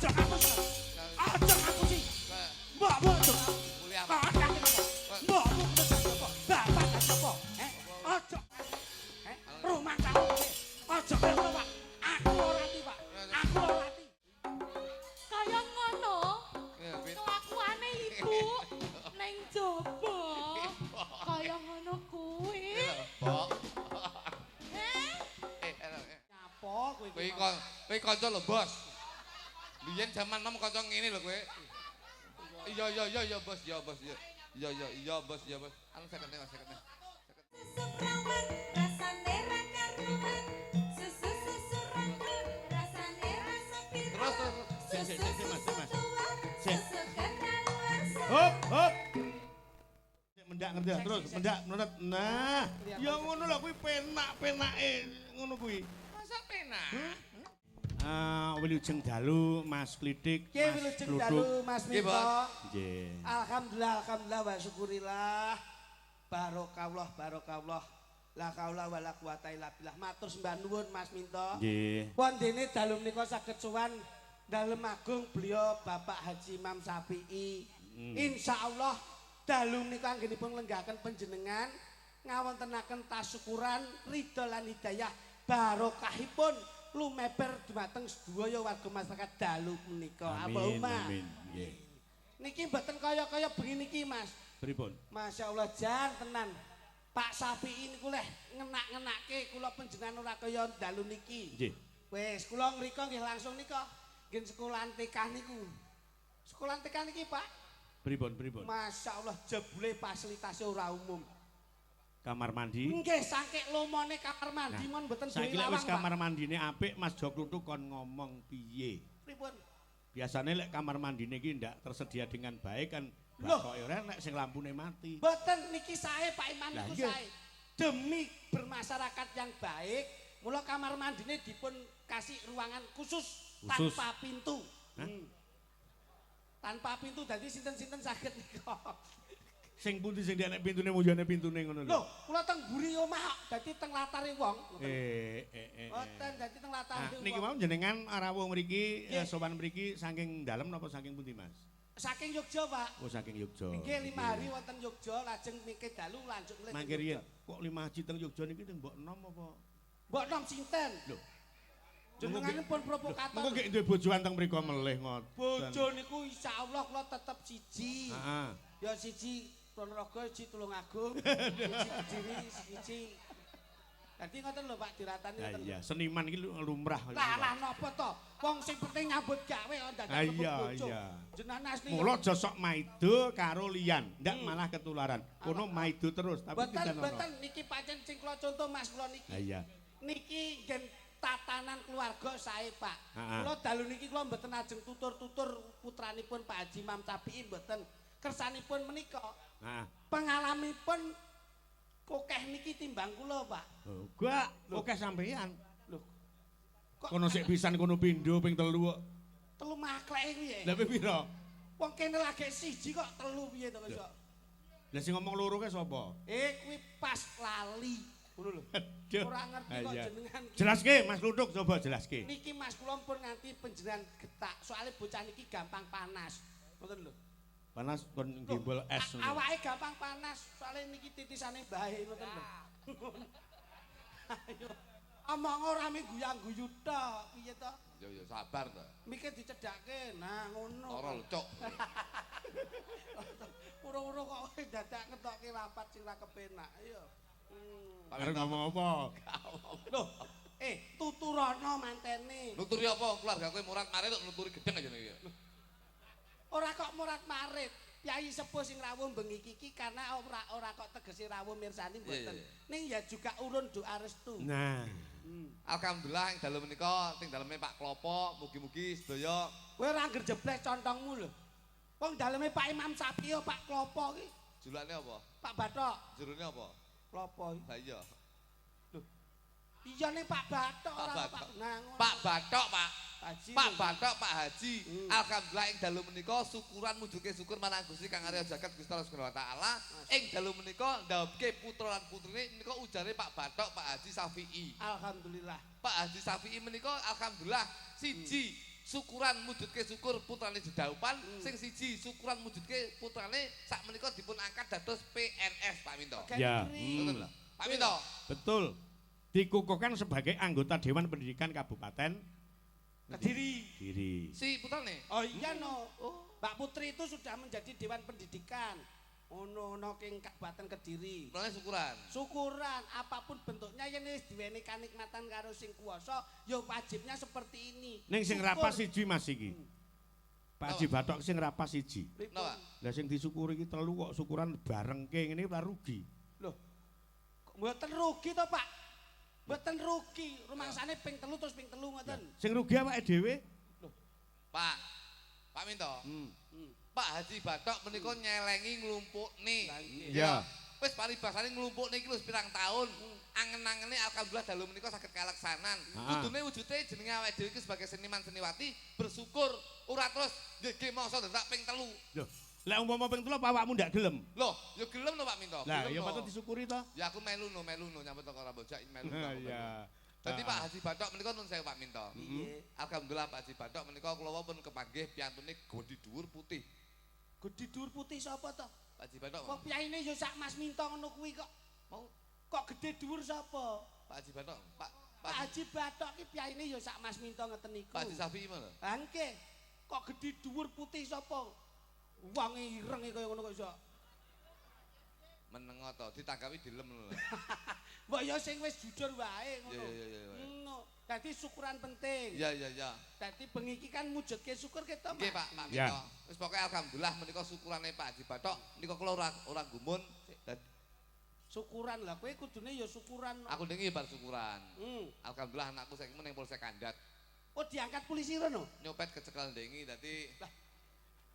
Aja ngapusi. Aja ngapusi. Mbok aja. Kuliah. Mbok apa? Bapak apa? Aja. Rumah kamu. Aja ngono, Pak. Aku ora ati, Pak. Aku ora ati. Kaya ngono. Kelakuane ibu ning jaba. Kaya ngono kuwi. Mbok. Nyapa kowe iki? Kowe kanca lho, Bos. Biyen jaman nom kanca ngene lho kowe. Iya, Bos, iya, Bos, iya. Iya, Bos, iya, Bos. Anu sekene, Mas, sekene. Suprawan rasane ra karuan susu rangkul rasane rasa piro Terus. susu kadaluarsa Hop. Mendak ngerti terus, mendak menurut. Nah, ya ngono lah kuwi penak-penake ngono kuwi. Masa penak? Wilujeng dalu Mas Klitik, Nggih Mas wilujeng Kluthuk. dalu Mas Nggih, Minto. Nggih. Alhamdulillah wa syukurillah. Barokallah. La kaula wala quwata illa billah. Matur sembah nuwun Mas Minto. Nggih. Wondene dalu menika saged sowan dalem agung beliau Bapak Haji Imam Syafi'i. Insyaallah dalu menika anggenipun lenggahaken panjenengan ngawontenaken tasyukuran ridho lan hidayah barokahipun lumeber dumateng sedaya warga masyarakat dalu menika. Allahumma. Amin. Nggih. Niki mboten kaya-kaya bengi niki, Mas. Pripun? Masya Allah jan tenan. Pak Syafi'i niku leh ngenak-ngenake kula panjenengan ora kaya dalu niki. Nggih. Wis kula ngrika nggih langsung nika nggih sekolahan TK niku. Sekolahan TK niki, Pak. Pripun? Masya Allah jebule fasilitasnya ora umum. Kamar mandi. Nggih saking lomone kamar mandi mon mboten Saiki duwe lek lawang, wis kamar mandine apik, Mas Jo Kluthuk kon ngomong piye? Pak. Pripun? Biasanya lek kamar mandine iki ndak tersedia dengan baik kan Loh. bakoke ora nek sing lampune mati. Mboten niki sae Pak Iman Lah, niku iya. sae. Demi bermasyarakat yang baik, mula kamar mandine dipun kasih ruangan khusus. Khusus? Tanpa pintu. Hah? Tanpa pintu dadi sinten-sinten saged nika. Sing pundi sing nek pintune mujane pintune ngono lho. Lho, kula teng mburi omah dadi teng latare wong. Mboten dadi teng latare wong. Niki mau jenengan rawuh mriki Nggih. sowan mriki saking dalem napa saking pundi, Mas? Saking Yogya, Pak. Oh, saking Yogya. Nggih 5 hari wonten Yogya lajeng mingke dalu lanjut mleh. Mangke riyen kok 5 haji teng Yogya niki teng mbok enom apa? Mbok nom sinten? Lho. Jenenganipun provokator. Mengko gek duwe bojo anteng mriku melih ngoten. Bojo niku insyaallah kula tetep siji. Heeh. Ya siji Ponorogo, siji Tulungagung, siji Kediri, siji. Dadi ngoten lho Pak diratani Ah ngoten. iya, seniman iki lumrah. Lah napa to? Wong sing penting nyambut gawe kok dadak Ah, iya, bojo. iya. Jenengan asli. Mula aja sok maido karo liyan, ndak malah ketularan. Kono maido terus tapi tidak ono. Boten niki pancen sing kula contoh Mas kula niki. Ah iya. Niki ngen tatanan keluarga sae Pak. Ah, ah. Kula dalu niki kula mboten ajeng tutur-tutur putranipun Pak Haji Imam Syafi'i mboten. Kersanipun menika. Nah, Pengalamipun kokeh niki timbang kula, Pak. oh, gua oke sampean. Lho. Kok Kono sik pisan kono pindho ping 3 kok. telu makleke kuwi ya. Lah piro? Wong kene lagi siji kok telu piye to kok. Lah sing ngomong loro ke sapa? Kuwi pas lali. Ngono lho. Aduh. Ora ngerti Ah, kok iya. jenengan iki. Jelaske Mas Kluthuk coba jelaske. Niki Mas kula pun nganti panjenengan getak. Soale bocah niki gampang panas. Ngoten lho. Panas kon gimbal es. ngono. Awake gampang panas. Soale niki titisane bae ngoten lho. Ayo. Omong ora mung guyang-guyu tok. Piye to? Ya sabar to. Mikir dicedhakke. Nah, ngono. Ora lucuk. Ura-ura kok dadak ngetokke rapat sing ra kepenak. Ayo. Arep ngomong apa? Loh, tuturana mantene. Nuturi apa? Keluarga kowe murat marit kok nuturi gedeng aja nih. Ora kok murat marit. Yai sepuh sing rawuh bengi iki karena ora kok tegese rawuh mirsani mboten. Iya. Ning ya juga urun doa restu. Nah, Alhamdulillah ing dalem menika ting daleme Pak Klopo, mugi-mugi sedaya Kowe ora angger jeblek contongmu lho. Wong daleme Pak Imam Syafi'i Pak Klopo iki. julane apa? Pak Bathok, Jerone apa? Klopo iki. Lah iya. Iya ning Pak Bathok ora Pak Pak. Bathok. Nah, ngono. Pak Bathok, Pak. Haji. Pak Bathok, Pak Haji. Hmm. Alhamdulillah ing dalu menika syukuran mujuke syukur marang Gusti Kang Arya Jagat Gusti Allah Subhanahu wa taala. Ing dalu menika ndhawuhke putra lan putrine menika ujare Pak Bathok, Pak Haji Syafi'i. Alhamdulillah. Pak Haji Syafi'i menika alhamdulillah siji syukuran mujudke syukur putrane Jedaupan, sing siji syukuran mujudke putrane sak menika dipun angkat dados PNS Pak Minto. Ya. Betul lho. Pak Minto. Betul. Dikukuhkan sebagai anggota Dewan Pendidikan Kabupaten Kediri. Si putrane. Oh iya no. Mbak Putri itu sudah menjadi Dewan Pendidikan. Ono king Kabupaten Kediri. Putrane syukuran. Syukuran apapun bentuknya yen wis diweni kanikmatan karo sing kuwasa, ya wajibnya seperti ini. Ning sing Syukur. rapas siji Mas iki. Pak Haji Batok sing rapas siji. Napa? Lah sing disyukuri iki telu kok syukuran barengke ngene ora rugi. Loh. Kok mboten rugi to, Pak? Mboten rugi. Rumangsane ping 3 terus ping 3 ngoten. Sing rugi awake dhewe. Pak Minto. Pak Haji Batok menika nyelengi nglumpukne. Iya. Wis paribasane nglumpukne iki wis pirang taun. Angen-angene alhamdulillah dalu menika saged kalaksanan. Kudune wujude jenenge awake dhewe iki sebagai seniman seniwati bersyukur ora terus nggih mongso ndak ping 3. Loh, lek umpama ping 3 apa awakmu ndak gelem? Loh, ya gelem lho Pak Minto. Lah gelem ya lho. patut disyukuri to. Ya aku melu no nyambut teko Rambojak melu. Iya. Dadi Pak Haji Batok menika nun sewu Pak Minto. Piye? Alhamdulillah Pak Haji Batok menika kula pun kepanggih piyantune Godi Dhuwur Putih. Gede dhuwur putih sapa to? Pak Haji Batok. Kok piyaine ya sak Mas Minto ngono kuwi kok. Mau Kok gede dhuwur sapa? Pak Haji Batok. Pak Haji Batok ki piyaine ya sak Mas Minto ngeten niku. Pak Haji Safi mana? Lah nggih. Kok gede dhuwur putih sapa? Wonge ireng kaya ngono kok iso. Menengo to, ditanggapi dilem lho. Mbok ya sing wis jujur wae ngono. Iya. Ngono. Dadi syukuran penting. Iya. Dadi bengi iki kan mujudke syukur kita, Nggih Pak Ya. Minto. Wis pokoke alhamdulillah menika syukurane Pak Haji Batok menika kula ora gumun. Syukuran lah kowe kudune ya syukuran. Aku niki bar syukuran. Alhamdulillah Alhamdulillah anakku saiki ning Polsek Kandat. Oh diangkat polisi rono. Nyopet kecekel ndengi dadi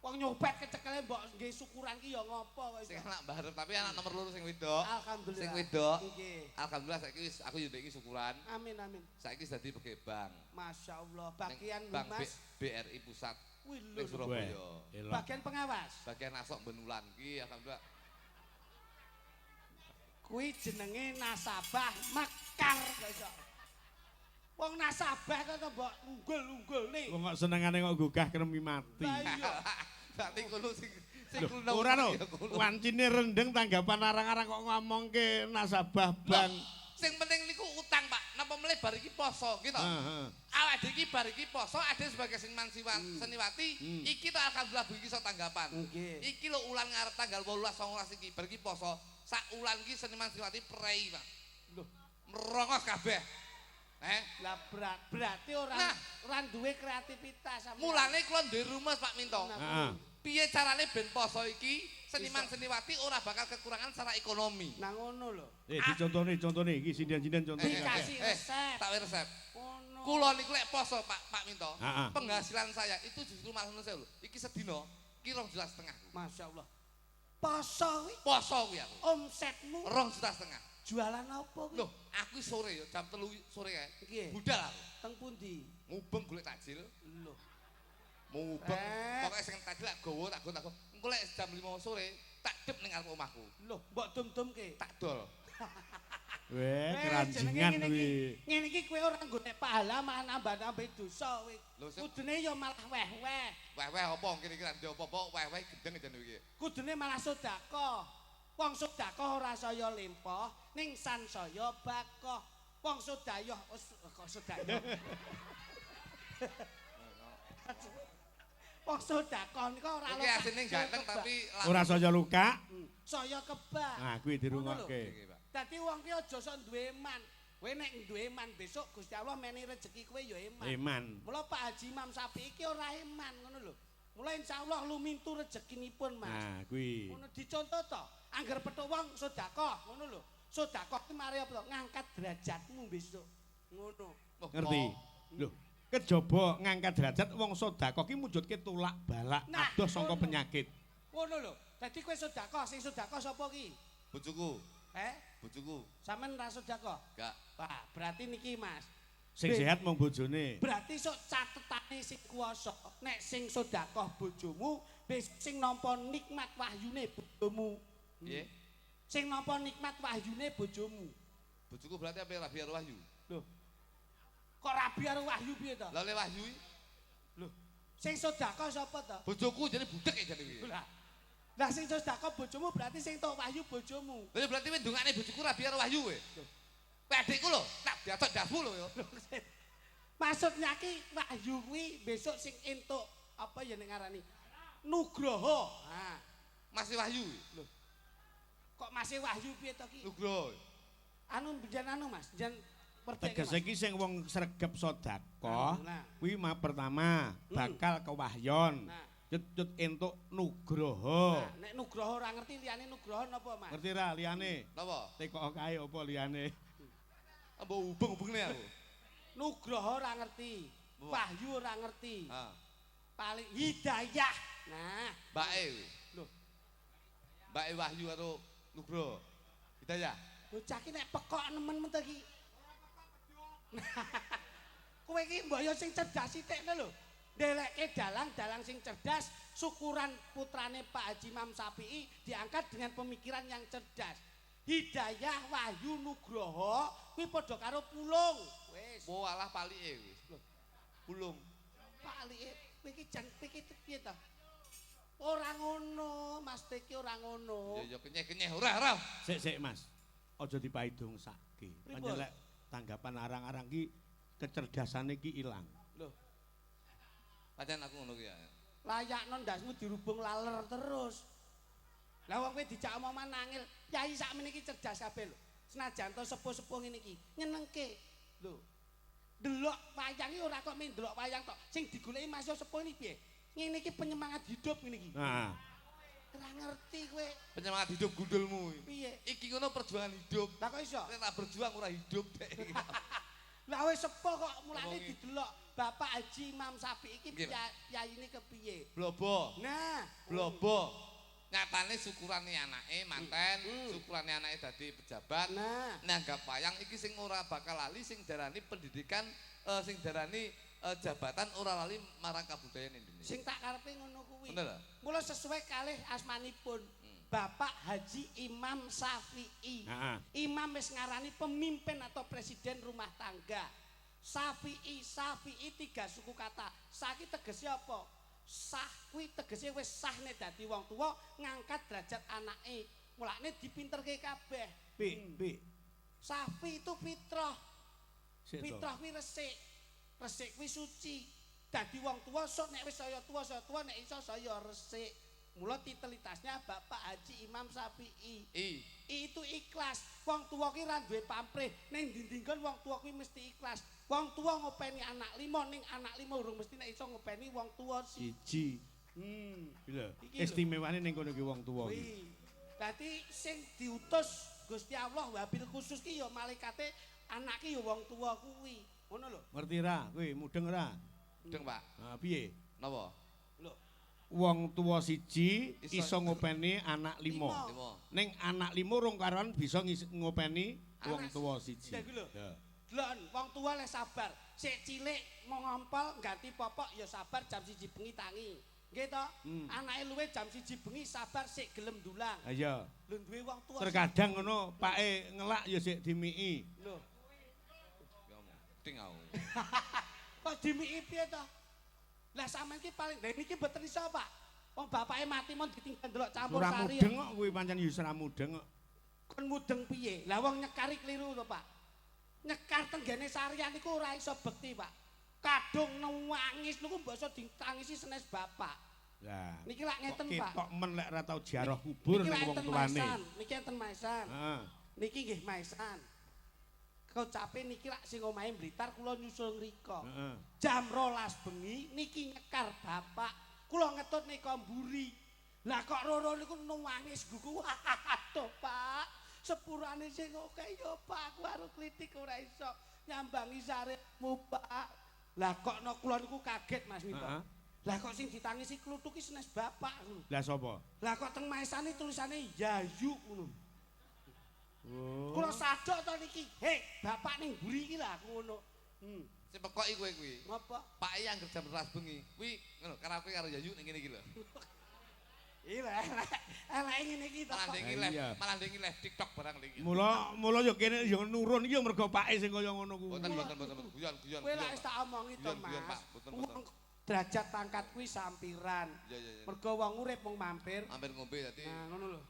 Wong nyopet kecekele mbok nggih syukuran ki ya ngopo kok sing iso. anak bareng tapi anak nomor 2 sing wedok. Alhamdulillah. Sing wedok. Nggih. Alhamdulillah saiki wis aku yo ndek syukuran. Amin. Saiki dadi pegawai bank. Masya Allah. Ning Bagian Bank Mas. BRI Pusat Wih ning lho. Surabaya. Elok. Bagian pengawas. Bagian asok benulan ki alhamdulillah. Kuwi jenenge nasabah mekar kok iso. Wong nasabah kok mbok unggul-unggul nih. Wong kok senengane kok gugah kremi mati. Lah iya. Dadi kulo sing Loh, kulo. ora no. Wancine rendeng tanggapan arang-arang kok ngomongke nasabah bank. Sing penting niku utang, Pak. Napa melih bar iki poso gitu. Heeh. Awak dhewe iki bar iki poso, ade sebagai seniman seniwati, iki to alhamdulillah iki iso tanggapan. Nggih. Iki lho ulan ngarep tanggal 18 19 iki bar iki poso. Sak ulan iki seniman seniwati prei, Pak. Loh, Merongos kabeh. lah berarti Nah. ora duwe kreativitas sampeyan. Mulane kula duwe rumus Pak Minto. Nah, Heeh. Piye carane ben poso iki seniman seniwati ora bakal kekurangan secara ekonomi. Nah ngono lho. Dicontone iki sinden-sinden contoh. Dikasih resep. Tak resep. Ngono. Kula niku lek poso Pak Minto, Heeh. penghasilan saya itu justru malah ngono saya lho. Iki sedina ki 2,5 juta. Masya Allah. Poso kuwi Poso kuwi aku. omsetmu 2,5 juta. jualan apa kuwi? Loh, aku sore ya jam 3 sore kae. Nggih. Budal aku. Teng pundi? Mubeng golek takjil. Lho. Mubeng. Eh. Pokoke sing takjil lak gowo tak go. Engko lek jam 5 sore tak dep ning arep omahku. Lho, mbok dum-dumke. Tak dol. Weh, jenenge keranjingan ngene kuwi. iki. Ngene iki kowe ora golek pahala malah nambah-nambah dosa kowe. Lho, sing- Kudune ya malah weh-weh. Weh-weh apa kira-kira ndek apa-apa weh-weh gendeng jane iki. Kudune malah sedekah. Wong sedekah ora saya limpah, ning sansaya bakoh. Wong sedayah kok sedayah. Wong sedekah niku ora Iki asine ganteng tapi Ora saya luka. saya kebak. Nah, kuwi dirungokke. Iki, Pak. Dadi wong ki aja sok duwe iman. Kowe nek duwe iman besok Gusti Allah meni rezeki kowe ya iman. Iman. Mula Pak Haji Imam Sapi iki ora iman ngono lho. Mula insyaallah lumintu rezekinipun Mas. Nah, kuwi. Ngono dicontoh to. Angger petuk wong sedekah ngono lho. Sedekah ki mari apa to? Ngangkat derajatmu besok. Ngono. Oh, Ngerti? oh. Lho, kejaba ngangkat derajat wong sedekah ki mujudke tulak balak Nah, adoh saka ngono. penyakit. Ngono lho. Dadi kowe sedekah, sing sedekah sapa ki? Bojoku, bojoku. Sampeyan ra sedekah? Enggak. Wah, berarti niki Mas. Sing sehat mung bojone. Berarti sok catetane sing kuwasa. Nek sing sedekah bojomu, besok sing nampa nikmat wahyune bojomu. Piye? Sing nampa nikmat wahyune bojomu. Bojoku berarti apa Rabi Wahyu? Loh. Kok rabi karo wahyu piye to? Lah le Wahyu iki? Lho Sing sedekah sapa to? Bojoku jane budek ya jane iki. Lah sing sedekah bojomu berarti sing tok wahyu bojomu. Lha berarti kowe ndongane bojoku ra biar wahyu kowe. Kowe adikku lho, tak diatok dasmu lho ya. Maksudnya ki wahyu kuwi besok sing entuk apa ya nek ngarani? Nugroho. Nah, Masih wahyu. lho. Kok masih wahyu piye to ki? Nugroho. Anu jan anu Mas, jan Tegese iki sing wong sregep sedekah Nah. kuwi mah pertama bakal kewahyon. Nah. Cut entuk nugroho. Nah, nek nugroho ora ngerti liyane nugroho napa Mas? Ngerti ra liyane? Napa? Tekok kae apa liyane? Apa hubung-hubungne aku? Nugroho ora ngerti. Apa? Wahyu ora ngerti. Ha. Paling hidayah. Nah, Mbake kuwi. lho, Mbake wahyu karo Nugroho. Hidayah. bocah ki nek pekok nemen men to ki. Kowe ki mbok yo sing cerdas sithik lho. Ndelekke dalang sing cerdas, syukuran putrane Pak Haji Imam Syafi'i diangkat dengan pemikiran yang cerdas. Hidayah, wahyu, nugroho kuwi padha karo pulung. Wis. Oh alah palike kuwi. Pulung. Palike kowe iki jan piye to? Ora ngono, Mas Teki ora ngono. Ya kenyeh-kenyeh ora. Sik Mas. Aja dipaidungsake. Panjen lek tanggapan arang-arang ki kecerdasane ki ilang. Lho, Pancen aku ngono ki ya. layakno ndasmu dirubung laler terus. Lah wong kowe dijak omongan nangil, yai sakmene iki cerdas kabeh lho. Senajan to sepuh-sepuh ngene iki, nyenengke. Lho. Delok wayang iki ora kok men delok wayang tok. Sing digoleki Mas yo sepuh iki piye? Ngene iki penyemangat hidup ngene iki. Nah, Ora ngerti kowe. Penyemangat hidup gundulmu. Piye? Iki ngono perjuangan hidup. Lah kok iso? Nek tak berjuang ora hidup dek. Lah wis sepuh kok mulane Ngomong iki. didelok Bapak Haji Imam Syafi'i iki Nggih, Pak. yaine kepiye? Blobo. Nah, Blobo. Nyatane syukurane anake manten, syukurane anake dadi pejabat. nah, Nanggap wayang iki sing ora bakal lali sing darani pendidikan sing darani jabatan ora lali marang kabudayan Indonesia. sing tak karepe ngono kuwi. Bener ta? Mula sesuai kalih asmanipun. Bapak Haji Imam Syafi'i. heeh. Imam wis ngarani pemimpin atau presiden rumah tangga. Syafi'i tiga suku kata. Saiki tegese apa? Sah kuwi tegese wis sah nek dadi wong tuwa ngangkat derajat anake. Mulane dipinterke kabeh. Pi. Safi itu fitrah. Sik to. Fitrah kuwi resik. Resik kuwi suci. Dadi wong tuwa sok nek wis saya tua nek iso saya resik. Mula titelitasnya Bapak Haji Imam Syafi'i. Itu ikhlas. Wong tuwa ki ra duwe pamrih. Ning ndi-ndinggon wong tuwa kuwi mesti ikhlas. Wong tuwa ngopeni anak lima ning anak lima urung mesti nek iso ngopeni wong tuwa Siji. Lho, Iki lho. istimewane ning kono ki wong tuwa ki. Kuwi. Dadi sing diutus Gusti Allah wabil khusus ki ya malaikate anak ki ya wong tuwa kuwi. Ngono lho. Ngerti ra? Kowe mudeng ra? Deng, Pak. Nah, piye? Napa? Lho, Wong tuwa siji Iso- iso ngopeni anak lima. Lima. Ning anak lima rong karuan bisa ngopeni wong Anak tuwa siji. Lha iku lho. Ya. Delon wong tuwa le sabar. Sik cilik mau ngompol ganti popok ya sabar jam 1 bengi tangi. Nggih to? Anake luwe jam 1 bengi sabar sik gelem dulang. Ha iya. Lho duwe wong tuwa. Terkadang ngono pake ngelak ya sik dimiki. Lho, Ya ting aku. kok dimiki piye to? Lah sampean ki paling lha niki mboten iso, Pak. Wong bapake mati mon ditinggal ndelok campur Ora sari. mudeng kok kuwi pancen ya ora mudeng kok. Kon mudeng piye? Lah wong nyekari kliru to, Pak. Nyekar tenggene sarian niku ora iso bekti, Pak. Kadung nangis niku mbok iso ditangisi senes bapak. Lah. Niki lak ngeten, Pak. Ketok men lek ora tau ziarah kubur Niki ning lak wong enten tuane. maisan, niki enten maisan. Heeh. Niki nggih maisan. Kecape niki lak sing omahe Blitar kula nyusul ngrika. Heeh. Jam 12 bengi niki nyekar bapak. Kula ngetut nika mburi. Lah kok roro niku nangis gugu. Aduh, Pak. Sepurane sing oke ya, Pak. Aku arep klitik ora iso nyambangi sarepmu, Pak. Lah kok no kula niku kaget Mas Mito. Heeh. Lah kok sing ditangisi kluthuk ki senes bapak ngono. Lah sapa? Lah kok teng maesane tulisane Yayu ngono. Oh. Kula sadok to niki. Hei, bapak ning mburi iki lah aku ngono. Sing pekoki kowe kuwi. Ngapa? Pak yang kerja beras bengi. Kuwi ngono karaoke karo Yayu ning ngene iki lho. Iya, elek ngene iki to. Malah Pak. ndengi Ah, live, iya. malah ndengi live TikTok barang lagi. Mula ya kene ya nurun iki mergo pake sing kaya ngono kuwi. Boten guyon. Kowe lak wis tak omongi to, Guyon, Mas. Pak. Boten. Wong derajat pangkat kuwi sampiran. Iya. Mergo wong urip mung mampir. Mampir ngombe dadi. Nah, ngono lho.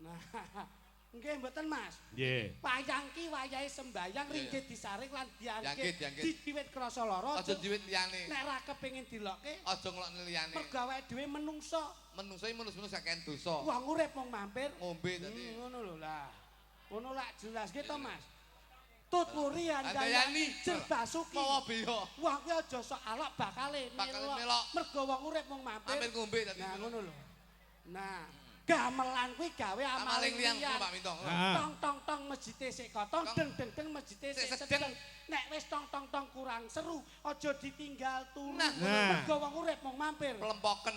Nah, nggih mboten Mas. Nggih. Wayang ki wayahe sembayang ringgit disaring lan diangkit. Didiwit krasa lara. Aja diwit liyane. Nek ra kepengin dilokke, Aja ngelokne liyane. mergo awake dhewe menungso. Menungso iki menus-menus kakean dosa. Wong urip mung mampir. Ngombe dadi. Ngono lho lah. Ngono lak jelas gitu Mas. Tuturi Handayani andayani jerbasuki. Mawa beya. Wong kuwi aja sok alok bakale melok. Mergo wong urip mung mampir. Mampir ngombe dadi. Nah ngono lho. Nah, gamelan kuwi gawe amaling liyan liyan. Pak Minto. Tong tong tong masjite sik kotong, deng deng deng masjite sik sedeng. Nek wis tong tong tong kurang seru, aja ditinggal turu. Nah. Mergo wong urip mung mampir. Pelempoken.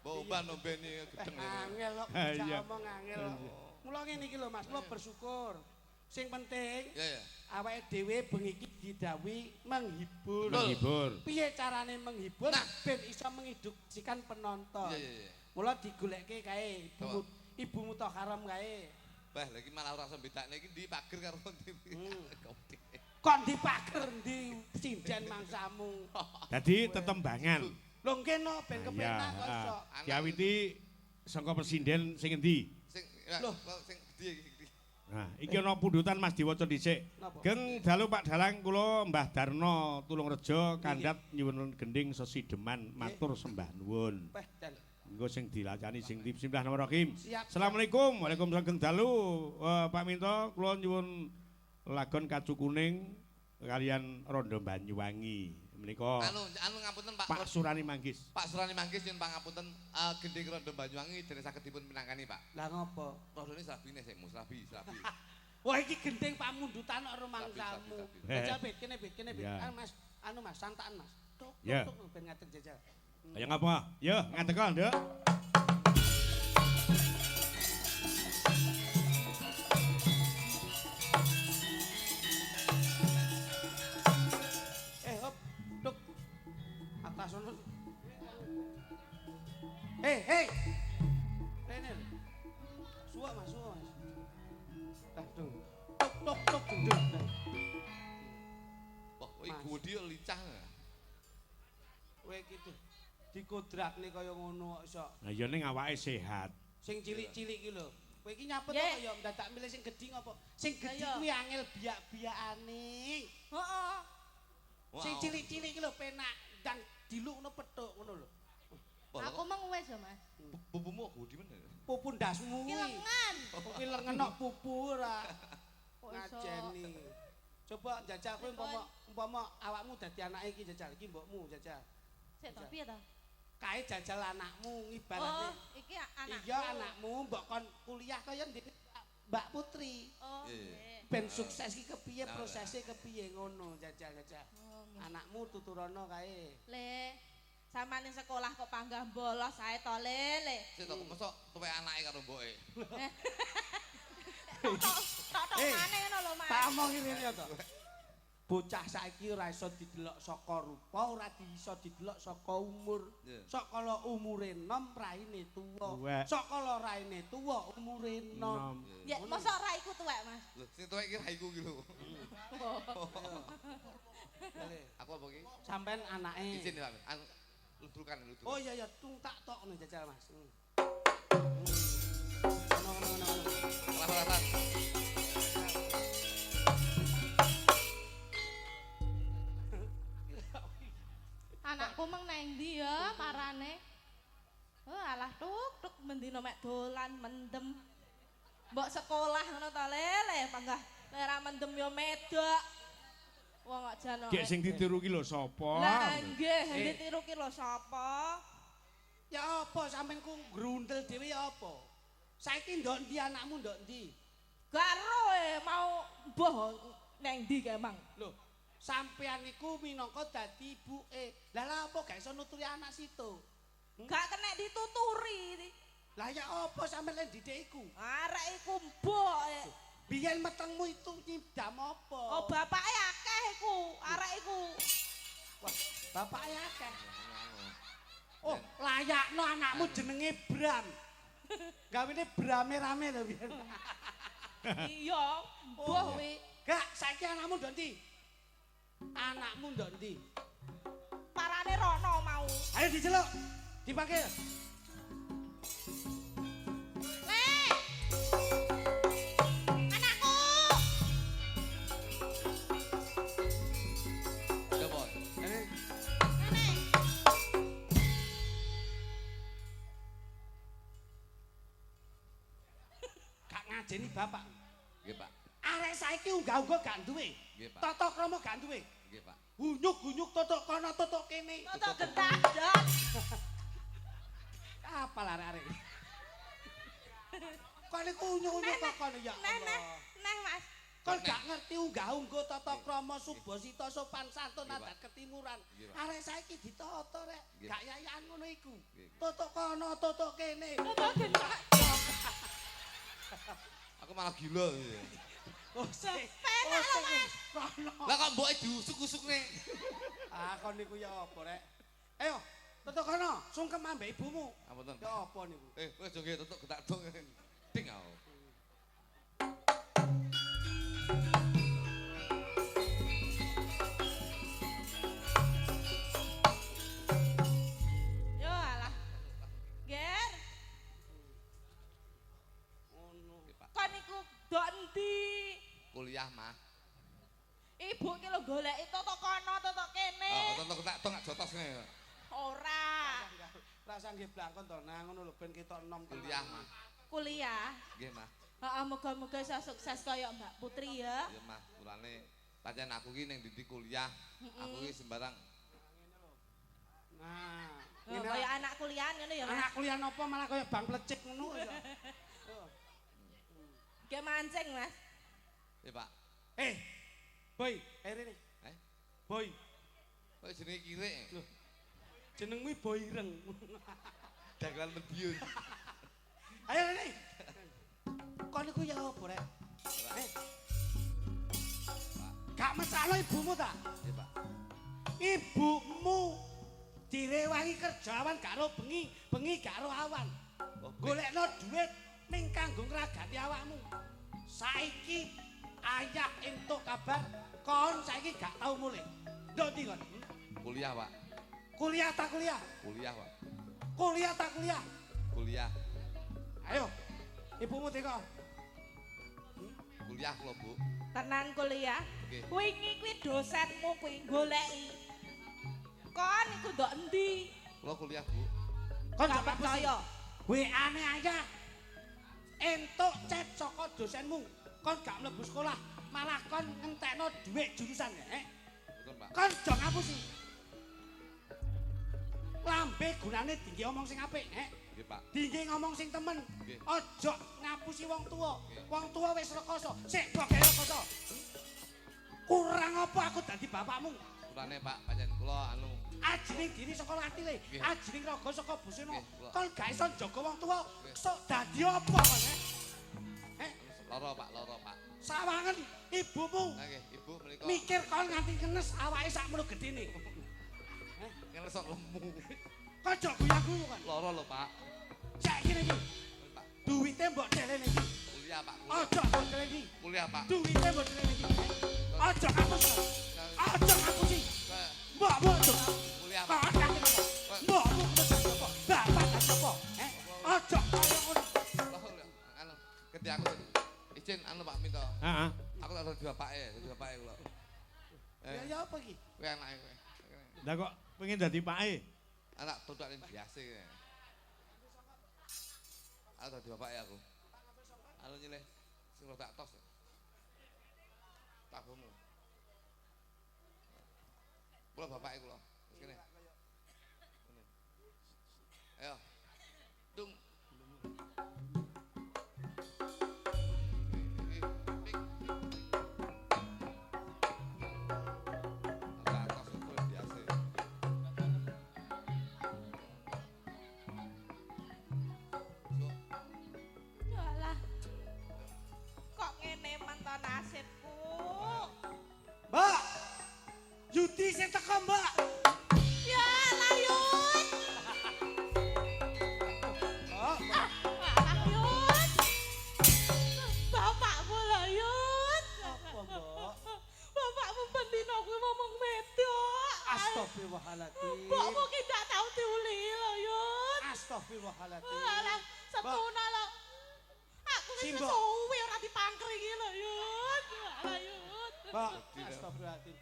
Boban ombeni gedeng. Angel kok bisa omong angel. Mula ngene iki lho Mas, kula bersyukur. Sing penting, Iya. awake dhewe bengi iki didhawuhi menghibur. Menghibur. Piye carane menghibur Nah. ben iso mengedukasikan penonton. Iya. Mula digoleke kae ibu mutokharam kae. Bah, lagi malah ora iso bedakne iki ndi pager karo ndi. Kon dipager ndi sinden mangsamu. Dadi tetembangan. Lho ngene ben kepenak kok iso. Diawiti saka presiden sing endi? Sing Loh. sing gedhe iki. Nah, iki ana pundutan Mas diwaca dhisik. Napa? Geng dalu Pak Dalang kula Mbah Darno Tulungrejo kandhat nyuwun gending sesideman matur sembah nuwun. Peh dan Engko sing dilacani sing Bismillahirrahmanirrahim. Siap. Assalamualaikum. Waalaikumsalam geng dalu. Pak Minto kula nyuwun lagon kacu kuning kalian Rondo Banyuwangi. Menika Anu ngapunten Pak. Pak Surani Manggis. Pak Surani Manggis nyuwun pangapunten gending Rondo Banyuwangi dene saged dipun pinangkani Pak. lah ngopo? Rodone slabine sik slabi. Wah iki gendeng pamundutan kok rumangsamu. Sabi. Jajal bet kene bet. Ya. Mas, anu Mas santaan Mas. Tuk Ya. tuk ben ngadeg jajal. Ayo ngapa? Yo ngadeg kok, Nduk. Hop, tuk. Atas ono. Hei. Rene. Suwa Mas. Aduh. Tuk gendeng. Wah, iki gudi lincah. Kowe gitu. Dikodrakne kaya ngono kok iso. Lah ya ning awake sehat. Sing cilik-cilik iki lho. Kowe iki nyapet Nggih. kok ya mendadak milih sing gedhi ngopo? Sing gedhi Ayo. kuwi angel biak-biakane. Heeh. Sing cilik-cilik iki lho penak ndang dilukno pethuk ngono lho. Aku mung wis ya, Mas. Pupumu gudi men. Pupu ndasmu Ki kuwi. lengan. Kuwi lengen kok pupu ora Kok iso? ngajeni. Coba jajal kowe umpama awakmu dadi anake iki jajal iki mbokmu jajal. Sik to piye to? Kae jajal anakmu ibaratne. Oh, iki anakku. Iya anakmu mbok kon kuliah kaya ndek Mbak Putri. Oh, Iya. nggih. Ben sukses iki kepiye prosesnya kepiye ngono jajal. Oh, nggih. Anakmu tuturono kae. Le, sampean ning sekolah kok panggah bolos sae to, Le. Sik to mosok tuwek anake karo mboke. Tok Eh, maneh ngono lho, Mas. Tak omongi rene to. Bocah saiki ora iso didelok saka rupa, ora iso didelok saka umur. Iya. Sok kala umure enom raine tuwa. Tuwek. Sok kala raine tuwa umure enom. Ya, mosok ora iku tuwek, Mas. Lho, sing tuwek iki raiku iki lho. Aku apa iki? Sampean anake. Izin ya, Pak. Ludrukan. Oh iya tung tak tok nih jajal Mas. No. Rasa-rasa. Anakku meng nang ndi ya marane? Oh, alah tuk mendino mek dolan mendem. Mbok sekolah ngono to, Le, panggah ora mendem yo medok. Wong kok jan. Gek sing ditiru ki lho sapa? Lah nggih, ditiru ki lho sapa? Ya apa sampean ku grundel dhewe ya apa? Saiki ndok ndi anakmu ndok ndi? Garo mau mbuh nang ndi kae mang? Lho, sampean iku minangka dadi ibuke. Lah apa gak iso nuturi anak situ? Gak kena dituturi. Lah ya apa sampean lek didik iku? Arek iku mbok. Biyen metengmu itu nyidam apa? Oh, bapake akeh iku, arek iku. Wah, bapaknya akeh. Oh, layakno anakmu jenenge Bram. Gawene Brame rame lho biyen. Iya, mbuh kuwi. Gak, saiki anakmu ndok ndi? Anakmu ndok ndi? Parane Ayo diceluk. Dipanggil. Anakku. Ya, Bos. Ini Nenek. gak ngajeni bapak. Nggih, Pak. Arek saiki unggah-unggah gak duwe. Nggih, Pak. Tata krama gak duwe. Nggih, Pak. Gunyuk-gunyuk totok kono totok kene. Toto gendadan. Apa arek-arek? Kok niku unyuk-unyuk kok kono ya Neh, neh, Allah. neh, Mas. Kon gak ngerti unggah-ungguh tata krama subasita sopan santun Nggih, Pak. adat ketimuran. Nggih, Pak. Arek saiki ditata rek. Nggih. Gak yayan ngono iku. Nggih. Totok kono totok kene. Toto gendadan. Aku malah gila. Ya. Oh, sik. Penak Oh, lho, sik. Mas. Kono. Lah kok mboke diusuk-usukne? Ah, kon niku ya apa rek? Ayo, totok kono, sungkem ambek ibumu. Apa ten? Ya apa niku? Wis aja nggih tutuk getak dong. Ding aku. Yo alah. Ger, Ngono. Nggih, Pak. kon niku dok endi? Kuliah, Mah. Ibu ki lho goleki toto kono, toto kene. Oh, tutuk getak dong gak jotosne. Ora. Rasa nggih blangkon to nah ngono lho ben ketok enom Kuliah, Mah. Kuliah. Nggih, Mah. Heeh, muga-muga iso sukses kaya Mbak Putri ya. Iya, Mah. Mulane pancen aku ki ning ndi kuliah. Aku ki sembarang Nah, Oh, ngene kaya anak kuliahan ngono ya, Mas. anak kuliah napa malah kaya bang plecik ngono ya. Ge mancing, Mas. Pak. Boy, rene. Eh? Boy, Kok jenenge kirik? Loh. Jenengmu Boy Ireng. Dagelan Madiun. Ayo rene. Kon niku ya apa rek? Eh. Gak mesakno ibumu ta? Nggih, Pak. Ibumu direwangi kerjaan karo bengi, bengi karo awan. Oh, Golekno dhuwit ning kanggo ngragati awakmu. Saiki ayah entuk kabar kon saiki gak tau mulih. Ndok ndi kon? Kuliah, Pak. Kuliah tak kuliah? Kuliah, Pak. Kuliah tak kuliah? Kuliah. Ayo. Ibumu teko. Kuliah lho, Bu. Tenan kuliah. Nggih. Wingi kuwi dosenmu kuwi goleki. Kon iku ndok endi? Kula kuliah, Bu. Kon Gak gak percaya. percaya. WA-ne ayah. Entuk chat saka dosenmu. Kon gak mlebu sekolah, malah kon ngentekno dhuwit jurusan ya. Betul, Pak. Kon aja ngapusi. Lambe gunane dingge omong sing apik, Nggih, Pak. Dingge ngomong sing temen. Nggih. Aja ngapusi wong tuwa. Nggih. Wong tuwa wis rekoso. Sik kok gawe rekoso. Kurang apa aku dadi bapakmu? Mulane, Pak, pancen kula anu Ajining diri saka latile, Nggih. ajining raga saka busino. Nggih, kula. Kon gak iso njaga wong tuwa. Nggih. Sok dadi apa kon, lara, Pak, lara, Pak. Sawangen ibumu Nah, nggih, Ibu menika mikir kon nganti ngenes awake sakmono gedene. ngelesok lemu. Kon aja guyu-guyu kon. Lara lho, Pak. Cek kene iki. Pak. Duwite mbok delene iki. Kuliah, Pak. Kuliah. Aja mbok delene iki. Kuliah, Pak. Duwite mbok delene iki. Aja ngapus. Aja ngapusi. Ke- Mbok mbok. Kuliah, Kok Pak. kaki apa? Mbok mbok dadi apa? Bapak dadi apa? Aja kaya ngono. Lah, anu, ketika aku izin anu Pak minta. Heeh. Aku tak dadi bapake kula. Ya apa iki? Kowe anake kowe. Lah kok pengen dadi pake? Anak tutuk ning biasa kowe. Aku dadi bapake aku. Anu nyilih sing tak tos. Tak bomu. Kula bapake kula. Wis kene. Kene. Ayo. Dung. Yalah. Kok ngene manto nasibku? Mbak. Yudi sing teko, Mbak. Astagfirullahaladzim. Alah, setuna lho. Aku wis Simbok. suwi ora dipangker iki lho, Yud. Alah, Yud. Mbak, astagfirullahaladzim.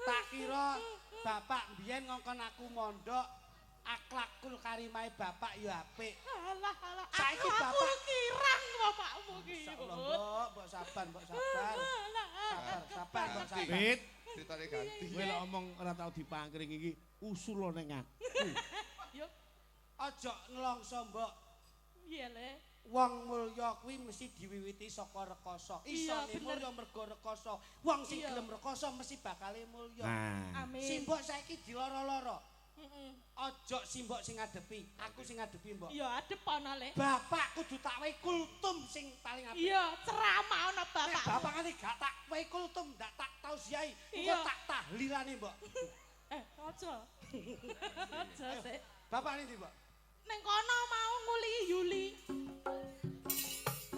Tak kira bapak mbiyen ngongkon aku mondok, akhlakul karimai bapak ya apik. Alah, alah. Saiki Aku bapak- kirang bapakmu ki. Insyaallah, Yud. Mbok sabar, Mbok sabar. Alah. Sabar, Mbok sabar. Pit, Ceritane ganti. kowe lek omong ora tau dipangkring iki usul lo ning aku. Yo, Aja nelongso, Mbok. iya le. Wong mulya kuwi mesti diwiwiti saka rekoso. Iya, Isone bener. mulya mergo rekoso. Wong sing Iya. gelem rekoso mesti bakale mulya. Nah, Amin. Simbok saiki diloro-loro. Heeh. Aja simbok sing ngadepi, aku sing ngadepi, Mbok. Iya, adep ana le. Bapak kudu tak wehi kultum sing paling apik. Iya, ceramah ana Nek bapak. bapak nganti gak tak wehi kultum, ndak tak tausiai, engko Iya. tak tahlilane, Mbok. Aja. Aja sik. Bapak ini, Mbok. Ning kono mau nguli Yuli.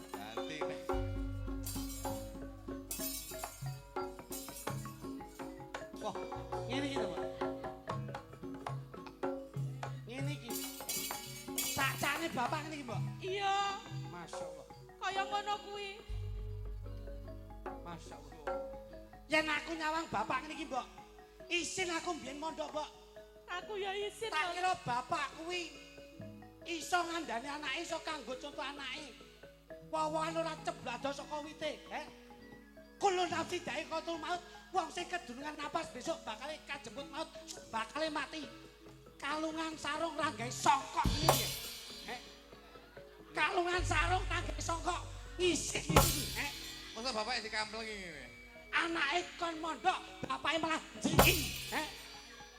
Ganti. Wah, ngene iki, Mbok. Ngene iki. Sacane bapak ngene iki, Mbok. Iya, Masyaallah. kaya ngono kuwi. Masyaallah. Yen aku nyawang bapak ngene iki, Mbok. Isin aku mbiyen mondok, Mbok. Aku ya isin. Tak lho. kira bapak kuwi iso ngandani anake iso kanggo contoh anake. Wawahan ora ceblado saka wite, Kulun nafsi dae qatul maut, wong sing kedunungan napas besok bakal kajemput maut, bakal mati. Kalungan sarung ra gawe songkok iki, Kalungan sarung ra gawe songkok ngisi iki, Masa bapak isi kampleng ngene. Anake kon mondok, bapake malah jiki,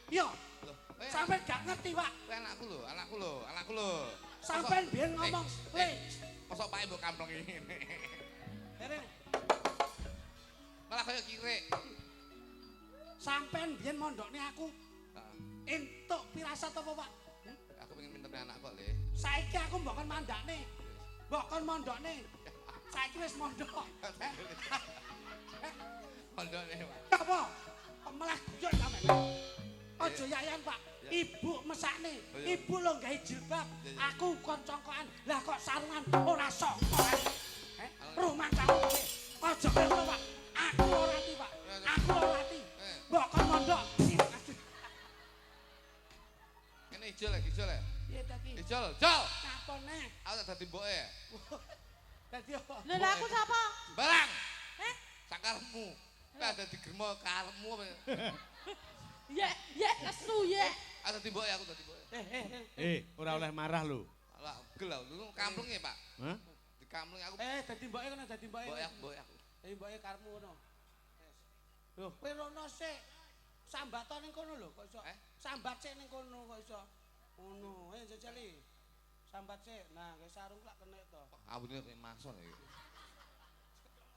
Yo, Loh, kowe sampe gak ngerti, Pak. kowe anakku lho. Sampeyan biyen ngomong, "Le, Kosok pake mbok kampleng ngene. Rene, Malah kaya kirek. sampeyan biyen mondokne aku Heeh. entuk pirasat apa, Pak? Aku pengen pinter anak kok, Le. Saiki aku mbok kon mandakne. Mbok kon mondokne. Saiki wis mondok. Pondokne, Pak. Apa? Kok malah guyon sampean? Aja yayan, Pak. Ibu mesakne. Iya. Ibu lho gawe jilbab. Iya. Aku kon congkokan. Lah kok sarungan ora songkokan. Rumah kamu. Aja ngono, Pak. Aku ora ati, Pak. Aku ora ati. Mbok kon mondok. Kene ijol lagi, ijol ya. Piye ta ki? Ijol, jol. Kapone? Aku tak dadi mboke ya. Dadi apa? Lha lha aku sapa? Barang. Eh? Sakarmu. Kowe ada di germo karepmu apa? Ye, nesu ye. Aku dadi mboke, aku dadi mboke. ora oleh marah lho. Lah, gel lho, lu kampleng ya, Pak. Hah? Di kampleng aku. Dadi mboke kono, dadi mboke. Mboke aku. Dadi mboke karepmu ngono. Loh, kowe rono sik. Sambaton ning kono lho, kok iso. Sambat sik ning kono kok iso. Ngono, jajali. Sambat sik. Nah, kayak sarung lak kena to. Abune kowe mason iki.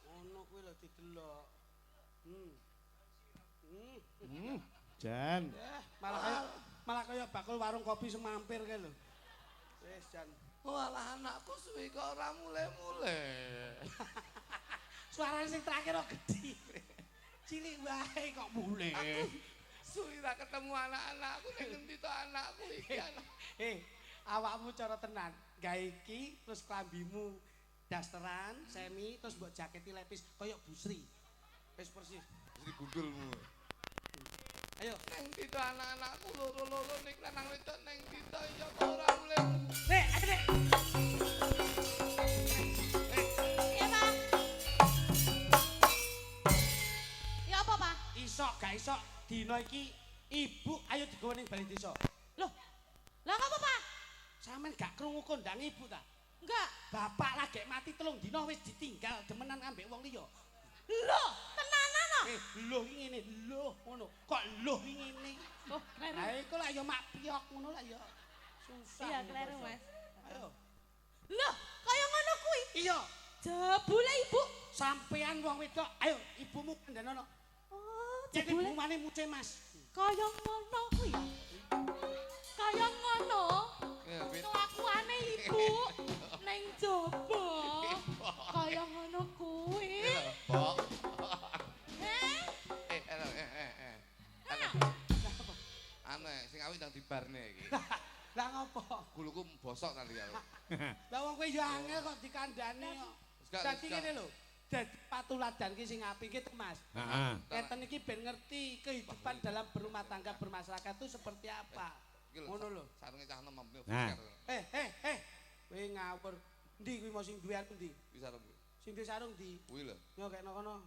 Ngono kuwi lho didelok. Jan. Malah kaya bakul warung kopi semampir kae lho. Wis Jan. Walah anakku suwi kok ora mule-mule. Suarane sing terakhir kok gedhi. Cilik wae kok mule. Suwi ra ketemu anak-anakku ning ngendi to anakku iki anak. Awakmu cara tenan. Gawe iki terus klambimu dasteran, semi, terus mbok jaketi lepis kaya busri. Wis persis. Mesti gundulmu. Ayo. Neng ndi to anak-anakku loro-loro ning lanang wedok neng ndi to ya kok ora mule. Nek, ayo Nek. Iya, Pak. Ya apa, Pak? Iso gak iso dina iki ibu ayo digawa ning bali desa. Loh. Lah ngapa, Pak? Sampeyan gak krungu kondang ibu ta? Enggak. Bapak lagi mati 3 dina wis ditinggal demenan ambek wong liya. Loh, tenanan no? Loh iki ngene, loh ngono. Kok loh iki ngene? Oh, kleru. Ha iku lak ya mak piyok ngono lak ya. Susah. Iya, ngono kleru, kok iso. Mas. Ayo. Loh, kaya ngono kuwi. Iya, Jebule Ibu. sampean wong wedok, ayo ibumu kandhanono. Oh, Jadi jebule bumane muce Mas. kaya ngono kuwi. Kaya ngono. Ya, Pit. Kelakuane Ibu ning jaba. Kaya ngono kuwi. Bok. Heh? Anu, sing awit ndang dibarne iki. Lah ngopo? Guluku bosok tadi ya. Lah wong kowe yo angel kok dikandani kok. Dadi ngene lho. Dadi patuladan ki sing apik ki Mas. Heeh. Keten iki ben ngerti kehidupan dalam berumah tangga bermasyarakat itu seperti apa. Ngono lho. Sarunge cah nom. Nah. Kowe ngawur. Ndi kuwi mau sing duwe aku ndi? Wis sarung. Sing duwe sarung ndi? Kuwi lho. Yo kekno kono.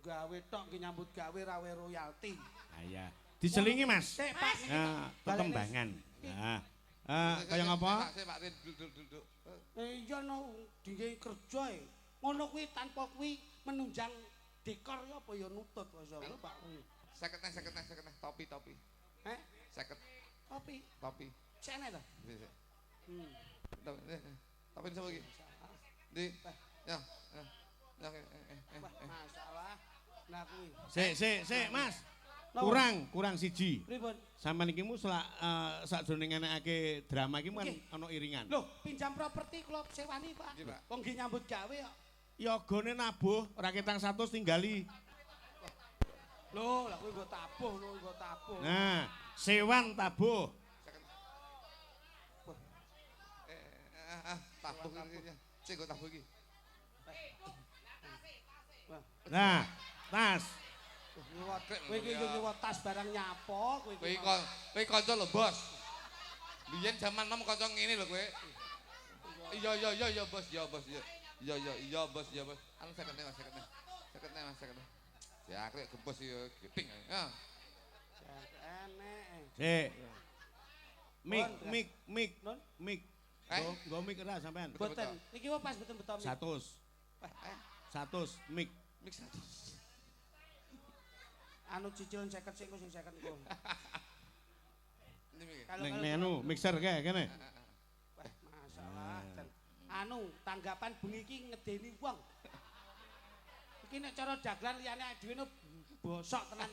Gawe tok ki nyambut gawe rawe royalti. Ah iya. Diselingi Mas. Sik Pak. Nah, perkembangan. Nah. Kaya ngapa? Sik Pak duduk. Iya no, dingge kerja e. Ngono kuwi tanpa kuwi menunjang dekor ya apa ya nutut basa Pak. 50 topi. Heh? 50 Topi. Cene to? Topi sapa iki? Ndi? Ya. Masalah. Nah kuwi. Sik, Mas. Napa? Kurang siji. Pripun? Sampeyan iki mu sakjroning ngenekake drama iki kan ana iringan. Loh, pinjam properti kula sewani, Pak. Nggih, Pak. Wong nggih nyambut gawe kok. Ya gone nabuh, ora ketang 100 tinggali. Loh, lah kuwi nggo tabuh. Nah, sewan tabuh. Tabuh iki. Sing go tabuh iki. Nah, tas. Kowe iki yo nyewa tas barang nyapo kowe iki. Kowe kanca lho, Bos. Biyen jaman nom kanca ngene lho kowe. Iya, Bos, Bos. Iya, Bos. Anu sekene Mas. Ya, krek gempus yo geping. Ya. Enek. Sik. Mik. Non? Mik. Nggo mik ora sampean. Boten. Niki wae pas betul betul. 100. 100 mik. Mix 100. Anu cicilan 50 sik sing 50 ku. Ning anu mixer kae kene. Wah, masalah. Anu tanggapan bengi iki ngedeni wong. Iki nek cara dagelan liyane dhewe bosok tenan.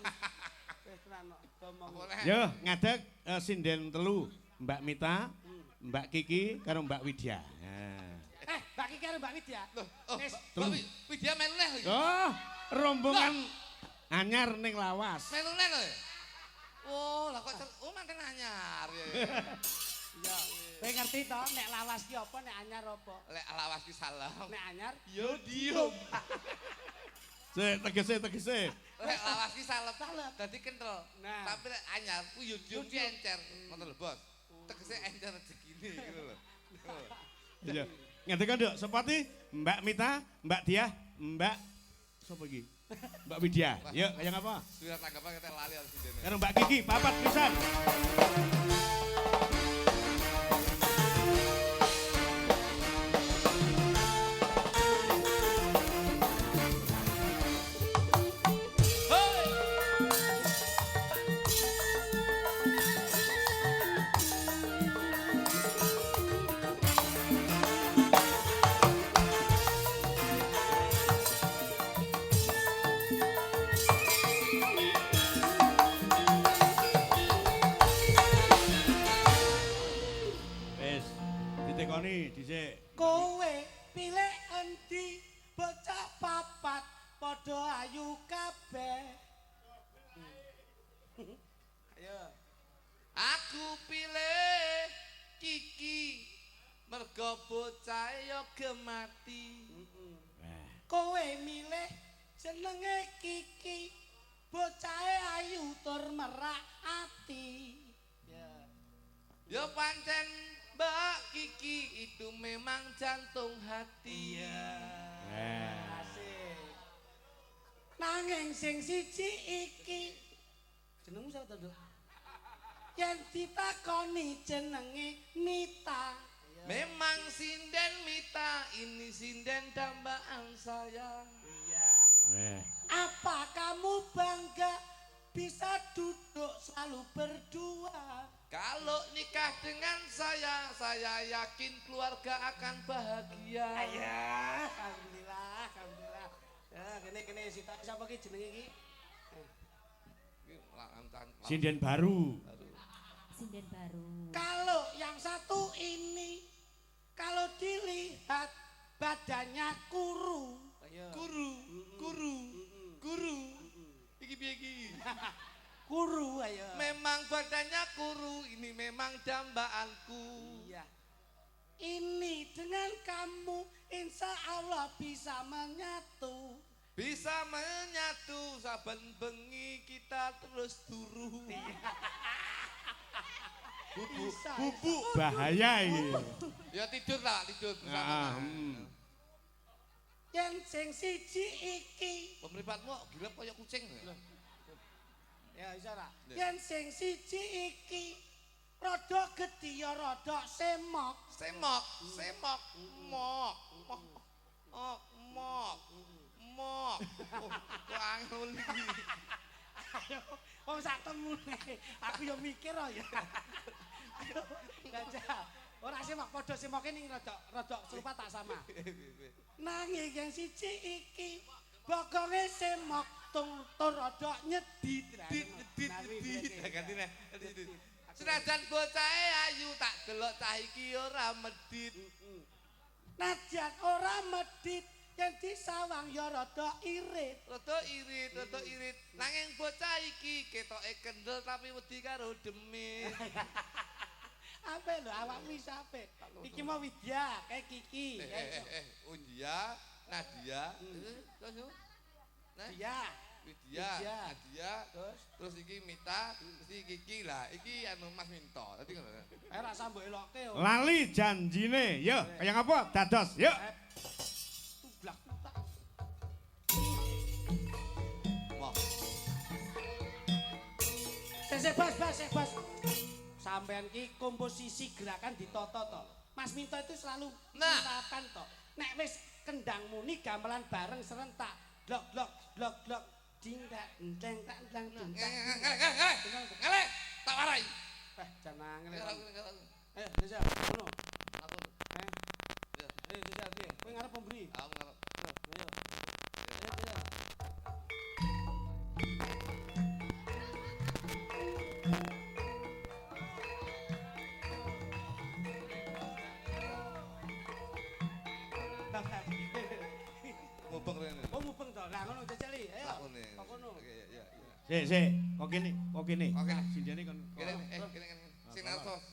Wis tenan ngomong. Yo, ngadeg sinden telu. Mbak Mita, Mbak Kiki karo Mbak Widya. Nah. Mbak Kiki karo Mbak Widya. Loh, Mbak Widya melu neh lho. Oh, rombongan anyar ning lawas. Melu neh lho. Oh, lah kok manten anyar ya. Iya. Kowe ngerti to nek lawas ki apa nek anyar apa? Lek lawas ki salah. Nek anyar Yo diem. Sik tegese. Lek lawas ki salep. Dadi kental. Nah. Tapi lek anyar ku yo diem encer. Ngoten lho, Bos. Tegese encer rezekine gitu lho. Iya. Ngendika nduk, sepati Mbak Mita, Mbak Diah, Mbak sapa iki? Mbak Widya. Yuk, kaya ngapa? Sudah tanggapan kita lali harus dene. Karo Mbak Kiki, papat pisan. Wis, ditekoni dhisik. kowe pilih endi bocah papat padha ayu kabeh. Ayo. Aku pilih Kiki mergo bocah yo gemati. Kowe milih jenenge Kiki bocahe ayu tur merak ati. Ya. Yo pancen Mbak Kiki itu memang jantung hati. Asik. Nanging sing siji iki jenengmu sapa to, Nduk? Yen ditakoni jenenge Mita. Memang sinden Mita, ini sinden dambaan saya. Iya. Weh. Apa kamu bangga bisa duduk selalu berdua? Kalau nikah dengan saya yakin keluarga akan bahagia. Ayah, alhamdulillah. Ya, kene sita sapa ki jenenge iki? Sinden baru. Sinden baru. Kalau yang satu ini kalau dilihat badannya kuru. Guru. Iki piye iki? Kuru ayo. Memang badannya kuru, ini memang dambaanku. Iya. Ini dengan kamu insya Allah bisa menyatu. Bisa menyatu, saben bengi kita terus turu. Bubu bahaya iki. Ya tidur lah, tidur bersama. Yen sing siji iki. Pemripatmu gila kaya kucing. Ya iso ra. Yen sing siji iki rada gedhi ya rada semok. Semok, semok, mok, mok, mok, mok, mok. Kok angel iki. Ayo, wong sak temune. Aku yo mikir ya. Ayo, gajah. Ora semok padha semoke ning rada serupa tak sama. Nanging yang siji iki bokonge semok tur rada nyedit. Gantine. Senajan bocahe ayu tak delok cah iki ora medit. Najan ora medit yen disawang ya rada irit. Rada irit. Nanging bocah iki ketoke kendel tapi wedi karo demit. Ape lho awakmu iso ape? Iki mau Widya, kayak Kiki. Undia, Nadia, Widya. Nadia, terus iki Mita, terus iki Kiki lah, iki anu Mas Minto. Dadi ngono. Ayo ra sambo eloke. Lali janjine. Yo, kaya ngapa? Dados. Yuk. Tublak tutak. Wah. Bas. Sampean ki komposisi gerakan ditata to. Mas Minto itu selalu menetapkan to. Nek wis kendang muni gamelan bareng serentak. Blok ding tak enteng tak enteng ding tak. Ngale, tak warai. Jangan ngene. Ayo, Desa, ngono. aku. Desa piye? Kowe ngarep pemberi. Aku ngarep. Ayo. Mubeng rene. Oh mubeng to. Lah ngono Ceceli. Ayo. Aku nih. Kok ngono. Oke, ya. Sik. Kok kene. Oke. Sinjane kon. Kene.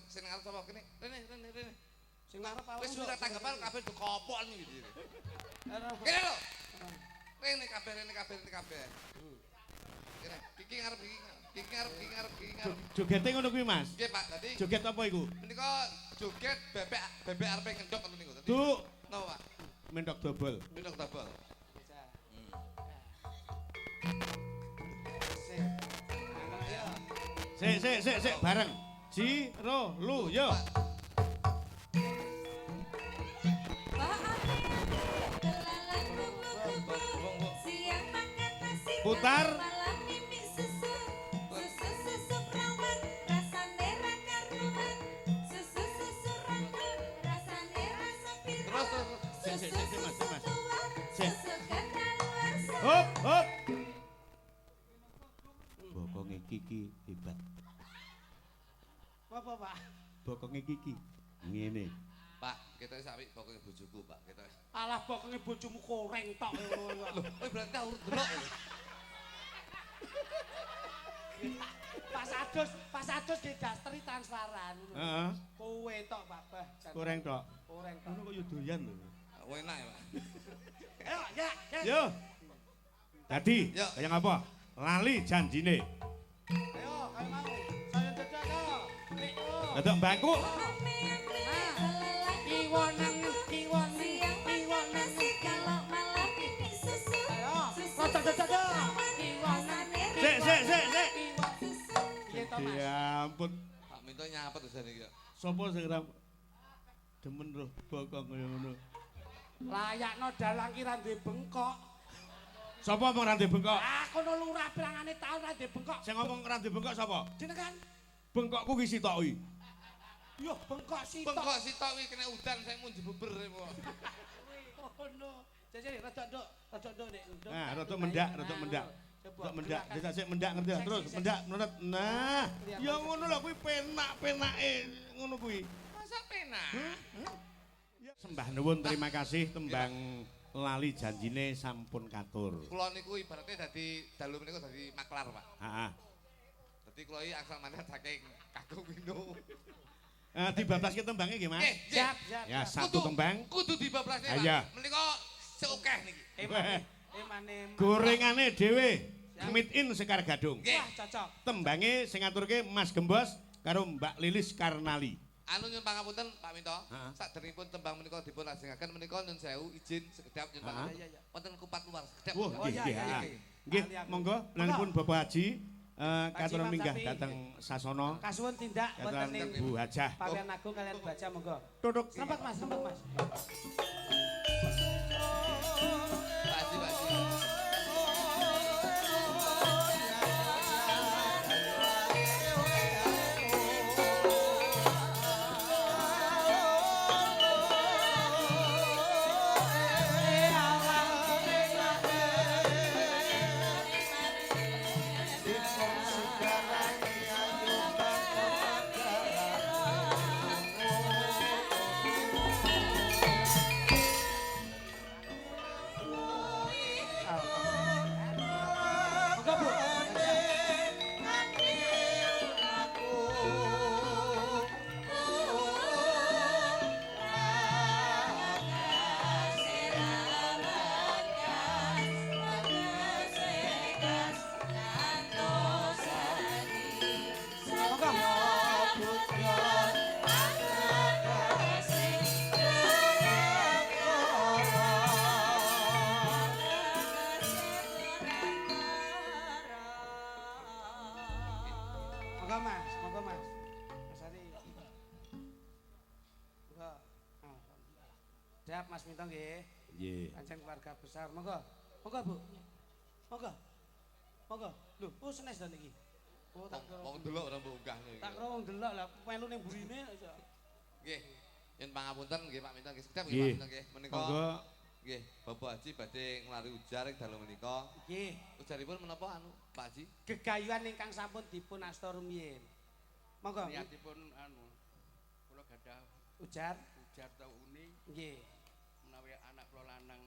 Sing ngarep sapa kene? Rene. Sing ngarep awak. Wis sudah tanggapan kabeh do kopok iki. Kene. Kene lho. Rene kabeh. Kene. Kiki ngarep. Jogete ngono kuwi, Mas. Nggih, Pak. Dadi Joget apa iku? menika joget bebek arep ngendok ngoten niku. Duk, Napa, Pak? mentok dobel. Ngendok double. Sik, bareng. Ji, ro, lu, yo. Putar. Hop. Bokonge Kiki hebat. Apa, Pak? Bokonge Kiki ngene. Pak, kita sapi pokoke bojoku, Pak. Kita. Alah bokonge bojomu koreng tok. Lho, berarti urut delok. Pas adus di dasteri transparan. Heeh. Kowe tok, Pak. Bah. Koreng tok. Koreng tok. Ngono kok yo doyan lho. Enak ya, Pak. Ayo, ya. Yo. Tadi, Yo. kaya ngapa? Lali janjine. Ayo, kayak mau. Saya dadak yo. Dadak mbangku. Kiwonen. Ayo, rada dadak yo. Kiwonen. Sik. Piye to, Mas? Ya ampun. Pak Minto nyapet wis iki. Sopo sing ra demen roh bokong kaya ngono. Layakno dalang ki ra duwe bengkok. Sapa wong ra ndek bengkok? Ah, kono lurah pirangane taun ra duwe bengkok. Sing ngomong ra ndek bengkok sapa? Jenengan. Bengkokku ki sitok iki. Yo, bengkok sitok. Bengkok sitok iki kena udan saya mun jebeber kok. Oh no. Jadi rada nduk Nek. Nah, rada mendak. Rada mendak. Desa sik mendak ngerti lah. Terus mendak menet. Nah, ya ngono lah kuwi penak-penake ngono kuwi. Masa penak? Sembah nuwun terima kasih tembang lali janjine sampun katur. Kula niku ibaratnya dadi dalu menika dadi maklar, Pak. Heeh. Dadi kula iki angsal manah saking Kakung Wino. Dibablaske tembangnya nggih, Mas? Siap, siap. Ya, satu tembang. Kudu dibablasne, Pak. Iya. Menika seokeh niki. Mane. Gorengane dhewe. Meet in Sekar Gadung. Nggih. Wah, cocok. Tembange sing ngaturke Mas Gembos karo Mbak Lilis Karnali. Anu nyun pangapunten Pak Minto. Saderengipun tembang menika dipun lajengaken menika nyun sewu izin sekedap nyun pangapunten. Wonten kupat luar sekedap. Wah, nggih, iya. nggih. Nggih, monggo lanipun Bapak Haji katuran minggah dateng Sasono. Kasuwun tindak wonten Katuran ing Bu Hajah. Pawian Agung kalian baca monggo. Tutuk. Selamat Mas, selamat Mas. Pak Haji. Monggo Bu. Monggo Mas. Mas Ari. Monggo. Siap Mas Minto nggih. Nggih. Pancen keluarga besar. Monggo. Monggo Bu. Monggo. Monggo. Lho, oh senes to niki. Oh tak kira. Wong delok ora mbok unggah niki. Tak kira wong delok lah melu ning burine. Nggih. Nyun pangapunten nggih Pak Minto nggih sekedap Nggih. nggih Pak Minto nggih. Menika Monggo. nggih Bapak Haji badhe nglari ujar ing dalu menika. Nggih. Ujaripun menapa anu Pak Haji? Gegayuhan ingkang sampun dipun asta rumiyin. Monggo. Niatipun anu kula gadah Ujar. ujar tau uni Nggih. menawi anak kula lanang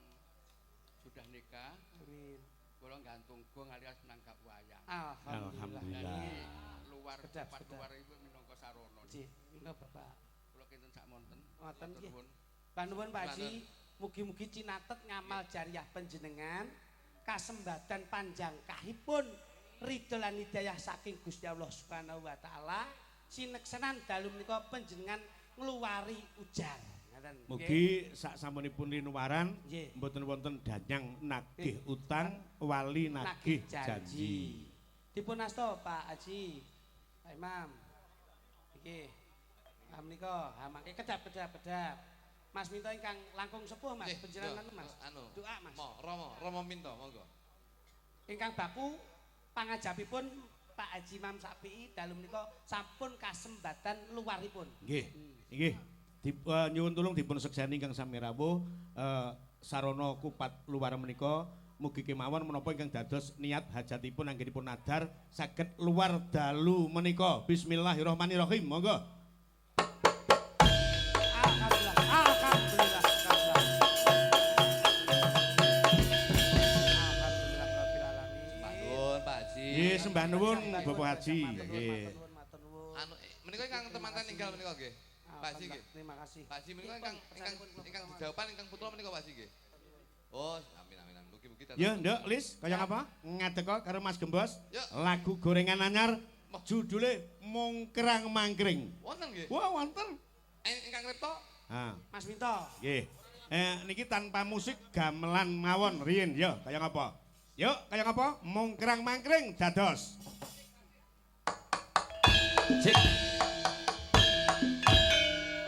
sudah nikah Amin. kula gantung gong alias nangkap wayang. Alhamdulillah. Niki luar Sedap, tempat sedap. luar iku minangka sarana. Nggih, minangka Bapak. Kula kinten sak monten. Ngoten nggih. Nuwun. Panuwun Pak Haji, mugi-mugi cinatet ngamal jariah panjenengan kasembadan panjang kahipun ridho lan hidayah saking Gusti Allah Subhanahu wa taala sineksenan dalu menika panjenengan ngluwari ujar. Ngoten. Mugi sak sampunipun linuwaran Nggih. mboten wonten danyang nagih utang wali nagih janji. Dipun asta Pak Haji, Pak Imam. Nggih. Lah menika, ha mangke kedap-kedap. Mas Minto ingkang langkung sepuh Mas, Nggih, panjenengan yo, Mas. Anu. Doa Mas. Romo Minto monggo. Ingkang baku pangajapipun Pak Haji Imam Sapi'i dalu menika sampun kasembatan luaripun. Nggih. Nggih. Nyuwun tulung dipun sekseni ingkang sami rawuh sarana kupat luar menika mugi kemawon menapa ingkang dados niat hajatipun anggenipun nadar saged luar dalu menika. Bismillahirrahmanirrahim. Monggo. Alhamdulillah. Alhamdulillah. Alhamdulillah rabbil alamin. Nuwun Pak Haji. Nggih, sembah nuwun Bapak Haji. Nggih. Matur nuwun. Anu menika ingkang temanten ninggal menika nggih. Pak Haji nggih. Terima kasih. Pak Haji menika ingkang jawaban ingkang putra menika Pak Haji nggih. Oh, amin. Mugi-mugi Ya, Nduk, Lis, kaya ngapa? Ngadeka karo Mas Gembos. Yuk. Lagu gorengan anyar judule Mongkrang Mangkring. Wonten nggih. Wah, wonten. Ingkang repto Ha, Mas Minto. nggih. Niki tanpa musik gamelan mawon riyin ya, kaya ngapa? Yuk, kaya ngapa? Mongkrang Mangkring dados. Cik.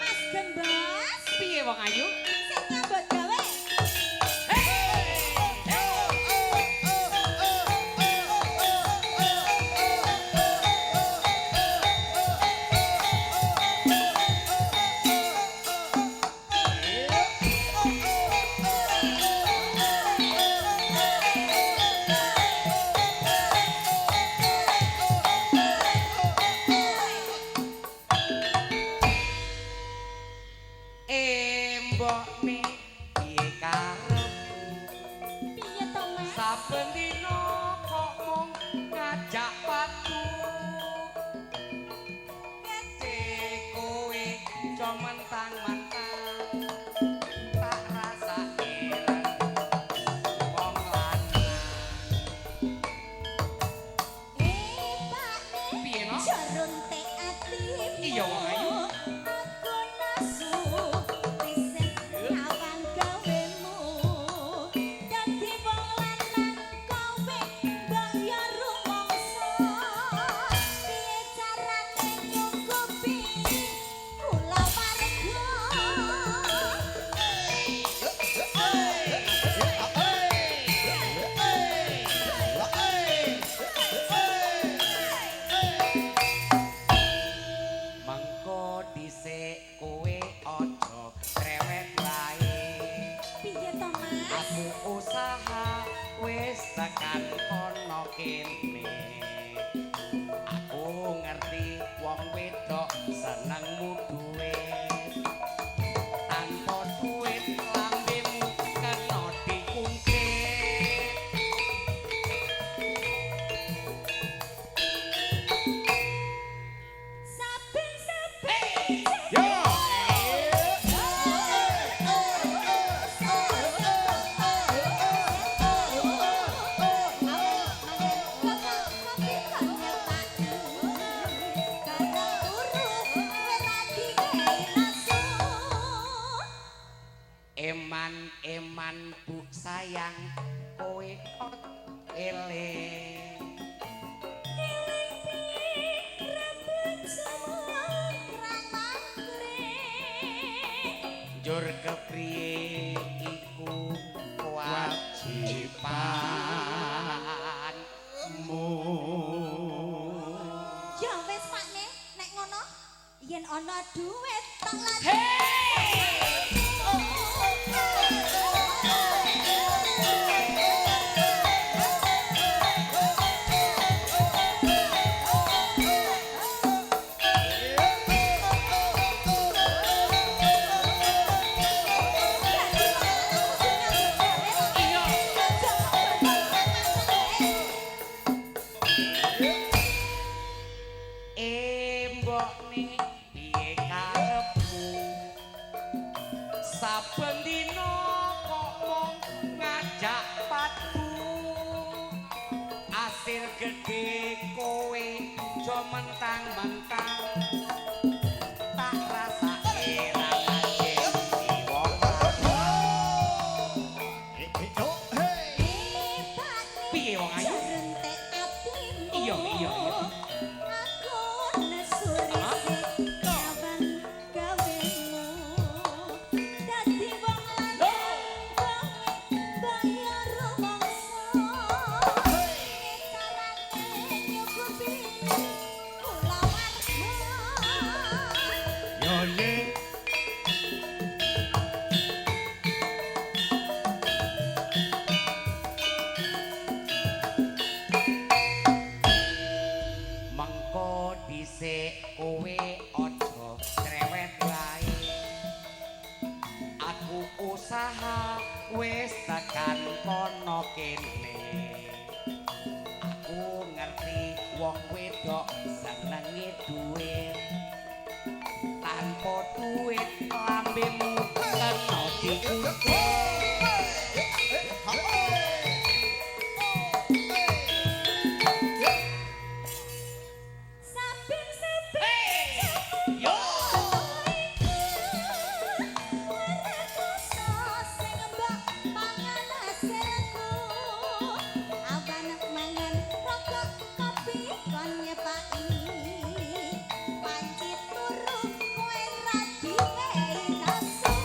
Mas Gembos, Piye wong ayu? sing nyambut gawe. Mbok mi piye karepmu? Piye to, Mas? Saben dina kok mung ngajak watu. mentang-mentang tak rasa ilang wong lanang. Pak Piye no? jarum te atimu. Iya, Wong Ayu. Aku nasu risen nyawang gawemu. Dadi wong lanang kowe bayar rumangsa. Piye carane nyukupi kula warga? Mengko dhisik kowe aja krewet wae. Piye to, Mas? Aku usaha wis tekan kono kene. Aku ngerti wong wedok senengmu duit. Tanpa duit lambemu kena dikungkit. Saben-saben Yo. Eman bu sayang kowe kok eling. Njur kepriye iku kewajibanmu. Ya wis Pakne, nek ngono yen ana duit tak Mbok ni piye karepmu? Saben dina kok mung ngajak padu. Asil gedhe kowe jo mentang-mentang tak rasa irang aja wong piye wong ayu? Iya, iya, iya. Aku nesu risik kawan gawemu. Dadi wong lanang kowe bayar rumangsa. Piye carane nyukupi kula warga? Yo ye. Mengko dhisik kowe aja krewet wae. Aku usaha wis tekan kono kene. Aku ngerti wong wedok senenge duit. Tanpa duit lambemu kena dikungkit. Saben-saben Yo! sing mbok mangan hasilku. Awan mangan rokok kopi kon nyepaki. Panci turu kowe ra diwehi nasu.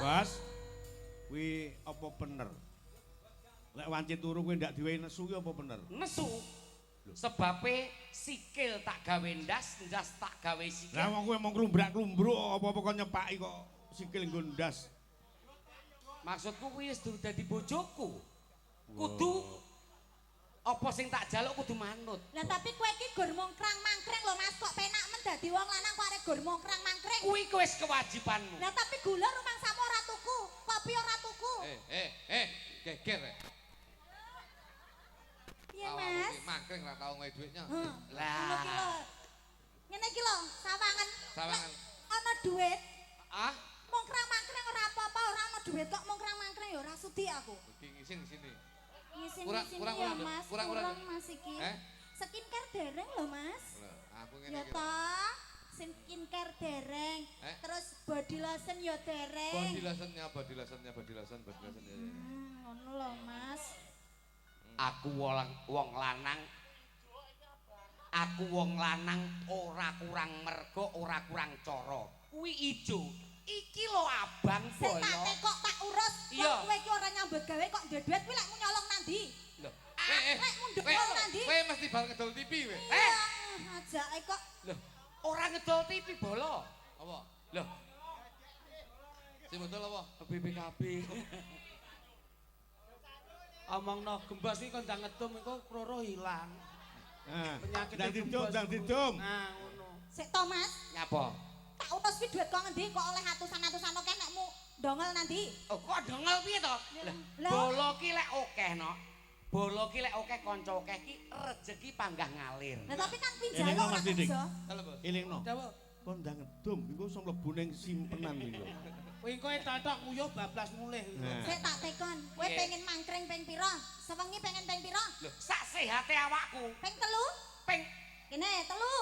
Bas. Kuwi apa bener? Lek wanci turu kuwi ndak diwehi nesu ki apa bener? Nesu. Sebabe sikil tak gawe ndas, ndas tak gawe sikil. Lah wong kuwi emang klumbrak-klumbruk apa-apa kok nyepaki kok sikil nggo ndas. Maksudku kuwi wis dadi bojoku. Kudu apa sing tak jaluk kudu manut. Lah tapi kowe iki gur mongkrang-mangkreng lho Mas, kok penak men dadi wong lanang kok arek gur mongkrang-mangkreng. Kuwi wis kewajibanmu. Lah tapi gula rumangsamu ora tuku, kopi ora tuku. Geger. Iya Mas. Mangkring ra tau nggawe duitnya. Lah. Ngene iki lho, sawangan. Sawangan. Ana duit. Ah, Mongkrang-mangkrang ora apa-apa, ora ono duit kok mongkrang-mangkrang ya ora sudi aku. Iki ngisin di sini. Ngisin-ngisin Kurang, ya kurang, Mas, kurang, kurang kurang. Mas iki. Eh? Skincare dereng lho Mas. Loh, aku ngene Ya iki. toh, skincare dereng. Eh? Terus body lotion ya dereng. Body lotionnya. Ngono lho Mas. aku wong lanang. Aku wong lanang ora kurang mergo, ora kurang cara. Kuwi ijo. Iki lho abang Sing tak boyo. tekok tak urus. Iya. Kowe iki ora nyambut gawe kok ndek duit kuwi lek nyolong nandi. Lho, Lek mundhek nyolong nandi. Kowe mesti bal ngedol TV kowe. Iya, ajake kok. lho, ora ngedol TV bolo. Apa? Lho, Sing betul apa? BPKB. Omongno gembos iki kok ndang ngedum iku kroro ilang. Nah, Penyakit ndang didum. Nah, ngono. Sik to Mas, Nyapa? tak urus kuwi duit kok ngendi kok oleh atusan-atusan oke nekmu dongel nandi. Oh, kok dongel piye to? Lah. Bolo ki lek akeh no. Bolo ki lek akeh kanca akeh ki rejeki panggah ngalir. Nah tapi kan kuwi Elingno, njaluk ora Mas Didik. iso. Halo, Bos. Ilingno. Dawuh. Kon ndang ngedum iku iso mlebu ning simpenan iku. Kowe kowe totok nguyuh bablas mulih. Nah. Sik tak tekon, kowe Iya. pengen mangkring ping pira? Sewengi pengen ping pira? Lho, sak sehate awakku. Ping telu? Ping Kene telu.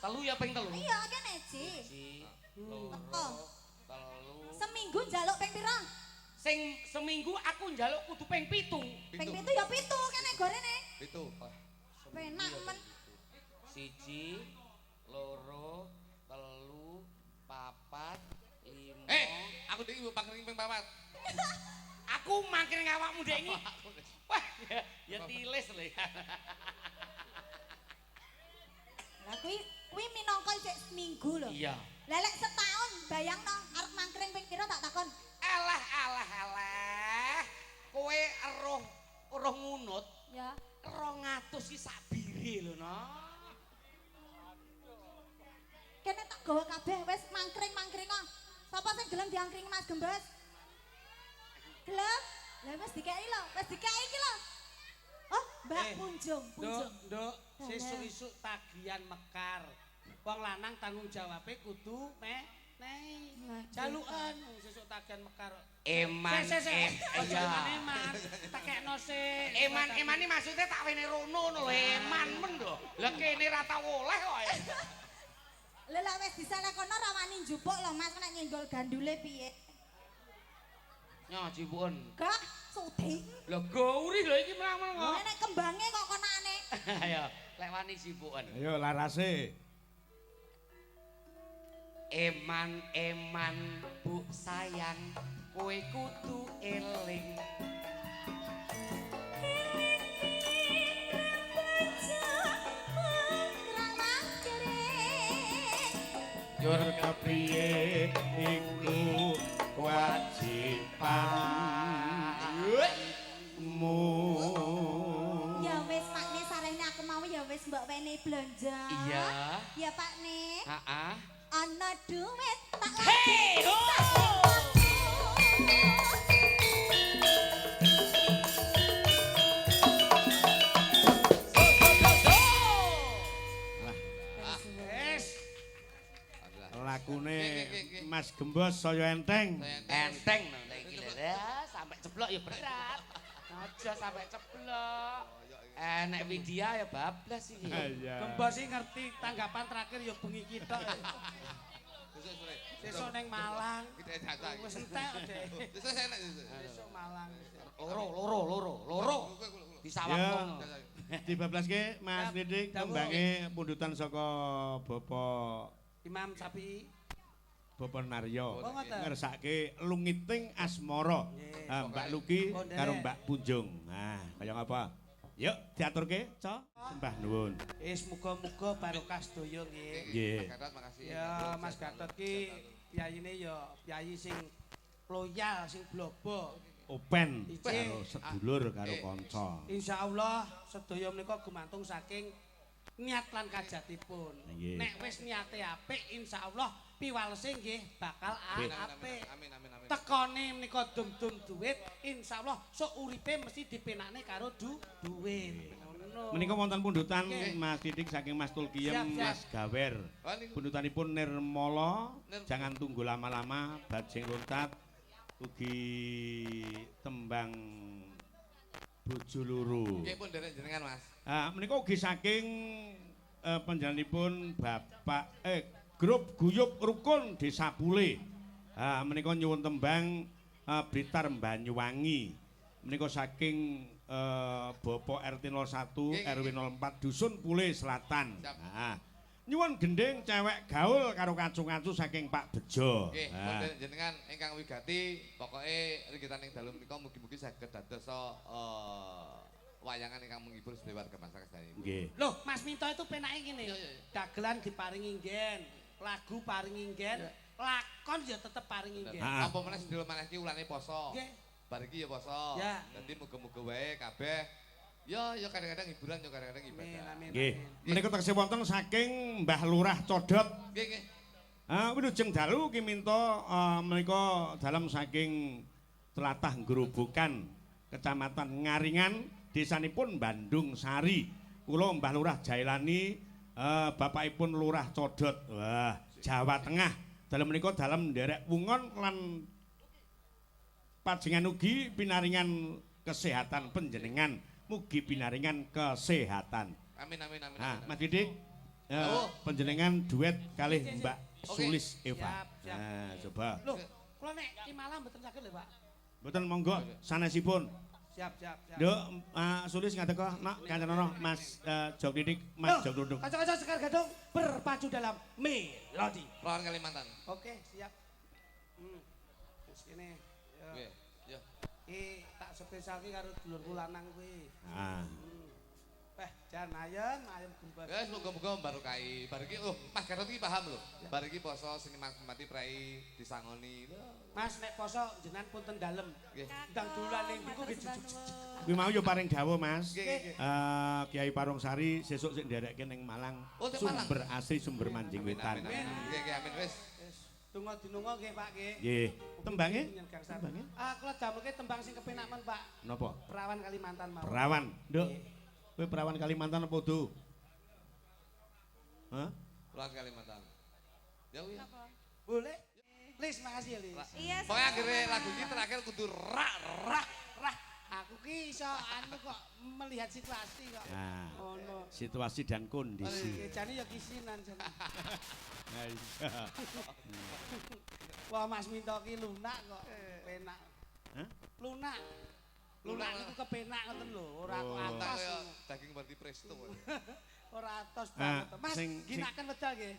telu ya ping telu. Iya, kene Ji. Siji, Oh. loro, telu. Seminggu njaluk ping pira? Sing seminggu aku njaluk kudu ping 7. Ping pitu ya pitu kene gorene. Itu. Penak men. Siji, loro, telu, papat, lima. Aku dhewe ibu pangkring ping 4. Aku mangkring awakmu dek iki. Wah, ya tilis lho. Lah kuwi minangka isih seminggu lho. Iya. Lah lek setahun bayangno arep mangkring ping pira tak takon. Alah. Kowe eruh ngunut Ya. 200 ki sak bire lho, no. Kene tak gawa kabeh wis mangkring kok. Sapa sing gelem diangkring Mas Gembes? Gelem? Lah wis dikeki lho, wis dikeki iki lho. Oh, Mbak Punjung. Nduk, sesuk-esuk tagihan mekar. Wong lanang tanggung jawabe kudu jalukan sesuk tagihan mekar. Eman, Iya. iya. Eman, takekno sik. Eman ini maksudnya tak wene rono lho, eman men lho. Lah kene ra tau oleh kok. Lha lek wis disale kono ra wani njupuk lho Mas nek nyenggol gandule piye? Nyo jipun. Gak sudi. Lho gauri lho iki menang-menang kok. Nek kembange kok konane. Ayo, lek wani sibukan. Ayo larase. Eman bu sayang, kowe kudu eling. Yur kepriye iku kewajibanmu. Ya wis Pakne sarene aku mau ya wis mbok wene blanja. Iya. Ya Pakne. Heeh. Ana duit tak Hey ho! Wis. Lakune Mas Gembos saya enteng. Enteng nang iki lho. Ya, sampai ceblok ya berat. Aja sampai ceblok. Nek Widya ya bablas iki. Iya. Gembos iki ngerti tanggapan terakhir ya bengi kita. Sesuk ning Malang. Kita jatah. Wis entek Dek. Terus saya enak. Besok Malang. Loro. Disawang Ya. kono. Dibablaske Mas Yap, Didik dawuh. nembange pundutan saka Bapak Imam Sapi. Bapak Naryo. Oh, ngoten. Ngersake lungiting asmara. Nggih. Ah, Mbak Luki Oh, Ndek. karo Mbak Punjung. Nah, kaya ngapa? Yuk diaturke, Co. Sembah nuwun. Muga-muga barokah sedaya nggih. Nggih. Mas Gatot makasih. Ya Mas Gatot ki piyayine ya piyayi sing loyal, sing blobo. Open Iji. karo sedulur karo kanca. Insyaallah sedaya menika gumantung saking niat lan kajatipun. Nggih. Nek wis niate apik insyaallah piwalese nggih bakal apik. Amin. Tekone menika dum-dum duit insyaallah sok uripe mesti dipenakne karo duit. Menika wonten pundutan Nggih. Mas Didik saking Mas Tulkiem, Siap, siap. Mas Gawer. Oh, niku. Pundutanipun Nirmala, jangan tunggu lama-lama, bajing loncat, ugi tembang bojo loro. Nggih pun derek jenengan Mas. Menika ugi saking panjenenganipun Bapak grup guyub rukun Desa Pule. Menika nyuwun tembang Blitar Banyuwangi. Menika saking Bapak RT 01 RW 04 Dusun Pule Selatan. Nyuwun gending cewek gaul karo kacu-kacu saking Pak Bejo. Nggih, pun derek jenengan ingkang wigati, pokoke rigitaning dalu menika mugi-mugi saged dados wayangan ingkang menghibur sedaya warga masyarakat sedaya. Nggih. Loh, Mas Minto itu penake ngene. Iya, iya. Dagelan diparingi nggen, lagu paringi nggen, lakon ya tetep paringi nggen. Ah. Apa meneh sedaya maneh iki ulane poso. Nggih. Bar iki ya poso. Ya. Dadi muga-muga wae kabeh ya kadang-kadang hiburan ya kadang-kadang Amin, ibadah. amin, Nggih. amin. Menika taksih wonten saking Mbah Lurah Codot. Nggih, nggih. Wilujeng dalu ki minta menika dalam saking tlatah Grobogan, Kecamatan Ngaringan, desanipun Bandung Sari. Kula Mbah Lurah Jailani, bapakipun Lurah Codot. Wah, Jawa Tengah. Dalam menika dalam nderek wungon lan pajengan ugi pinaringan kesehatan panjenengan, mugi pinaringan kesehatan. Amin amin amin. Nah, amin, Mas amin. Didik, Oh. panjenengan duet kalih Mbak Oke. Sulis Eva. Siap, siap. Nah, coba. Loh, kula nek ki malah mboten saged lho, Pak. Mboten monggo sanesipun. Siap, siap, siap. Nduk, Sulis ngateko, nak kancanono Mas Jok Didik, Mas Jok Duduk. Kaca-kaca Sekar Gadung berpacu dalam melodi. Lawan Kalimantan. Oke, siap. Wis kene. Ya. Nggih. Ya. Iki tak spesial ki karo dulurku lanang kuwi. Ah, Jan ayem gembes. Guys, muga-muga barokai. Bar iki Mas Gatot iki paham lho. Bar iki poso seniman mati prei disangoni. Mas nek poso jenengan punten dalem. Nggih. Ndang dolan ning mriku nggih jujuk. kuwi mau yo paring dawuh, Mas. Nggih, nggih. Kiai Parung Sari sesuk sik nderekke ning Malang. Oh, teng Malang. Sumber asli sumber Manjing Amin, Wetan. amin, amin. Nggih, nggih, amin wis. Wis donga dinunga nggih Pak nggih. Nggih. Tembange? Tembange? Kula damelke tembang sing kepenak men Pak. Napa? Perawan Kalimantan mau. Perawan. Nduk. Kowe perawan Kalimantan apa do? Hah? Lawan Kalimantan. Ya kuwi. Boleh? Lis, makasih ya Lis. Iya, Pokoknya akhirnya lagu ini terakhir kudu rak rak. Rah, aku ki iso anu kok melihat situasi kok. Nah, Oh no. situasi dan kondisi. Jane ya kisinan jane. Nah, iya. Wah Mas Minto ki lunak kok. Penak. Hah? Lunak. Lunak Lunak. niku kepenak ngoten lho, ora kok Oh. Tak atos. kaya daging berarti presto. Ora atos banget. Mas, sing- ginaken wedal nggih.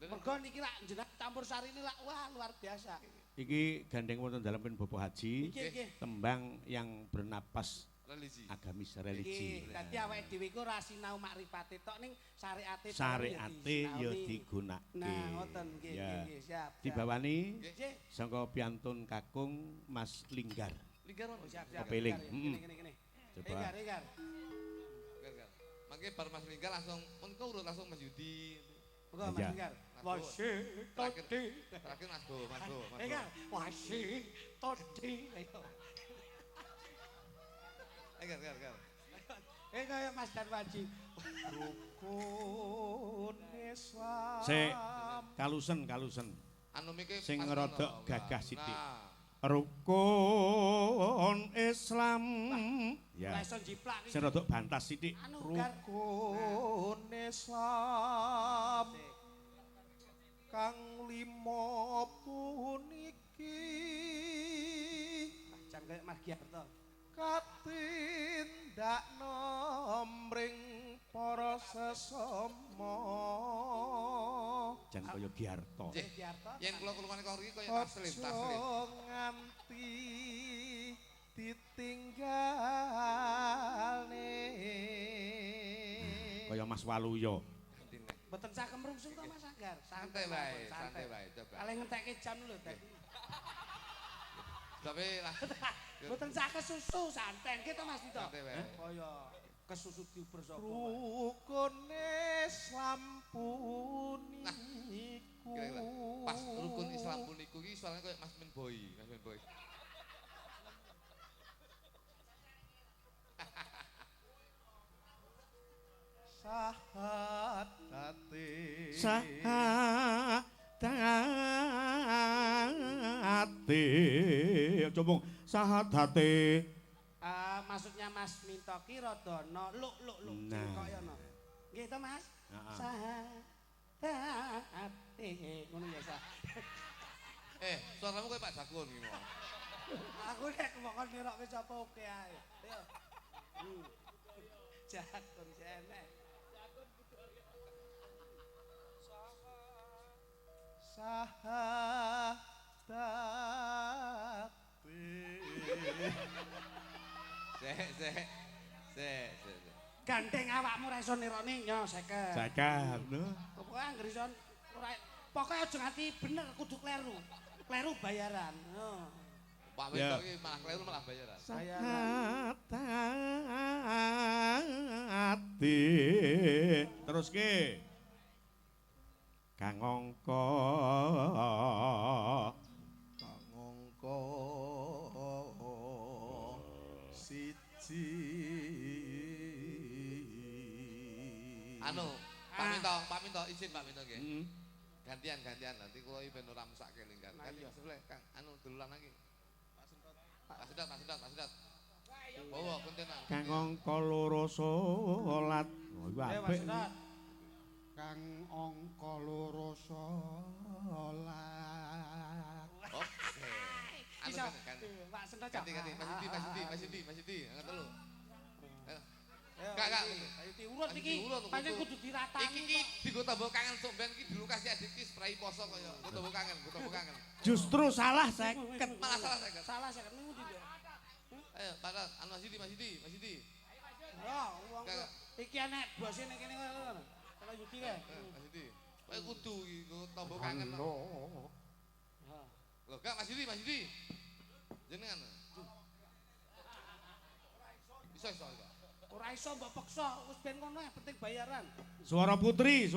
Mergo niki lak jenengan campur sari ini lak wah luar biasa. Iki gandeng wonten dalam Bapak Haji, Nggih nggih. tembang yang bernapas Religi. agamis Iki religi. dadi awake dhewe iku ora sinau makrifate tok ning syariate Syariate ya digunakake. Nah, ngoten nggih Ya. nggih nggih siap. siap. Dibawani Nggih. sangka piantun kakung Mas Linggar. Linggar Oh, siap siap. Kepiling. Kene kene kene. Coba. Enggar enggar. Linggar. Mangke bar Mas Linggar langsung mun kok urut langsung Mas Yudi. Monggo Mas Iya. Enggar. Mas Bo. Wasi Terakhir. todi. Terakhir Mas Bo, Mas Bo, Mas Bo. Enggar. Wasi todi. Ayo. Enggar, enggar, enggar. Kaya Mas Darwaji. Rukun Islam. Sik, kalusen. Anu miki Sing pas ngerodok ngono, gagah Mbak. sithik. Nah, Rukun Islam. Ora Ya. iso jiplak iki. Sing rodok bantas sithik. Anu Gar. Rukun Islam kang lima puniki Jan kaya Mas Giarto. katindak nomring para sesama Jan kaya Giarto. Nggih. Giarto. Yen kula kulungan kok iki kaya taslim, aja taslim. nganti ditinggalne Kaya Mas Waluyo. Gantine. Mboten sak kemrungsung to Mas Anggar. Santai wae, santai wae coba. Kalih ngentekke jam lho tadi. Tapi lah Mboten sak kesusu santai gitu Mas Dito. santai wae. Kaya kesusu diuber sapa. rukun Islam puniku Kira-kira pas rukun Islam puniku iki soalnya kayak Mas Men Boy, Mas Men Boy. sahadate sahadate aja mung sahadate Maksudnya Mas minta Kiradana luk kok ya no. Nggih to Mas? Sahadate ngono ya Sa. Suaramu kayak Pak Jakun iki mau. Aku nek kemongkon nirokke sapa oke ae. Ayo. Jakun jene. Sek. Gandeng awakmu ra iso nirone nyo 50. Zakat no. Pokoke anggere iso ora pokoke aja nganti bener kudu kleru. Kleru bayaran. Pak wedok iki malah kleru malah bayaran. Sahadate terus ke Kang Angka siji Anu, Pak Minto izin Pak Minto nggih. Gantian nanti kula iki ben ora mesake lingkar. Ganti sebelah Kang anu duluan lagi. Pak Sedat. Bawa kontenan. Kang Angka loro salat. Oh iku apik. Kang angka loro salat. Oke. Anu kan. Pak Sendok. Ganti Mas Sidi, angkat telu. Kak. Ayo urut iki. Pancen kudu diratani. Iki digo tambah kangen sok ben iki dilukasi adik iki spray poso kaya. Go tambah kangen. Justru salah 50. Malah salah saya. Salah saya kan ndi yo. Ayo, Pak Mas Sidi. Oh, wong iki enek bose ning kene ngono. Kalau Yudi kae. Mas Sidi. Kowe kudu iki go tambah kangen. Loh, Kak Mas Sidi. Jenengan. Iso. Ora iso mbok peksa, wis ben ngono penting bayaran. Suara putri.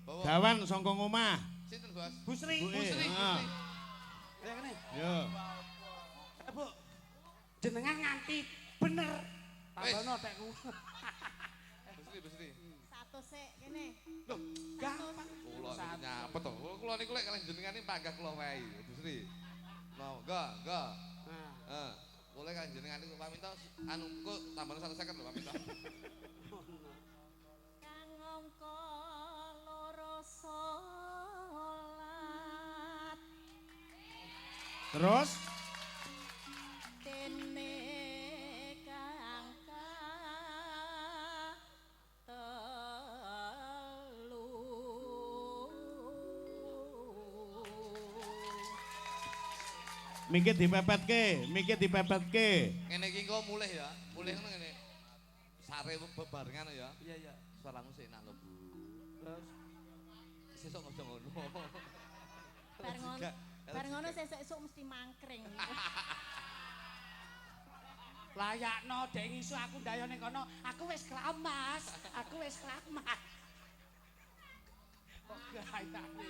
Bawa. Gawan saka omah. Sinten, Bos? Busri. Busri. Ah. Ya kene. Yo. Bu. Jenengan nganti bener. Tambono tekku. Busri. Satu sik kene. Loh, Gampang. kula niki nyapet to. Kula niku lek kalih jenengan iki panggah kula wae, Busri. Mau, enggak. Nah. Boleh kan jenengan niku Pak Minto anu kok tambahan 1 second lho Pak Minto. Kang angka loro salat. Terus Dene kang telu. mikir dipepetke. Ngene iki kok mulih ya. Mulih ngono ngene. Sare bebarengan ya. Iya. Suaramu sik enak lho, Bu. Terus Sesuk aja ngono. Bar ngono sesuk mesti mangkring. layakno dek ngisu aku ndayone kono, aku wis kramas. Kok gaitane.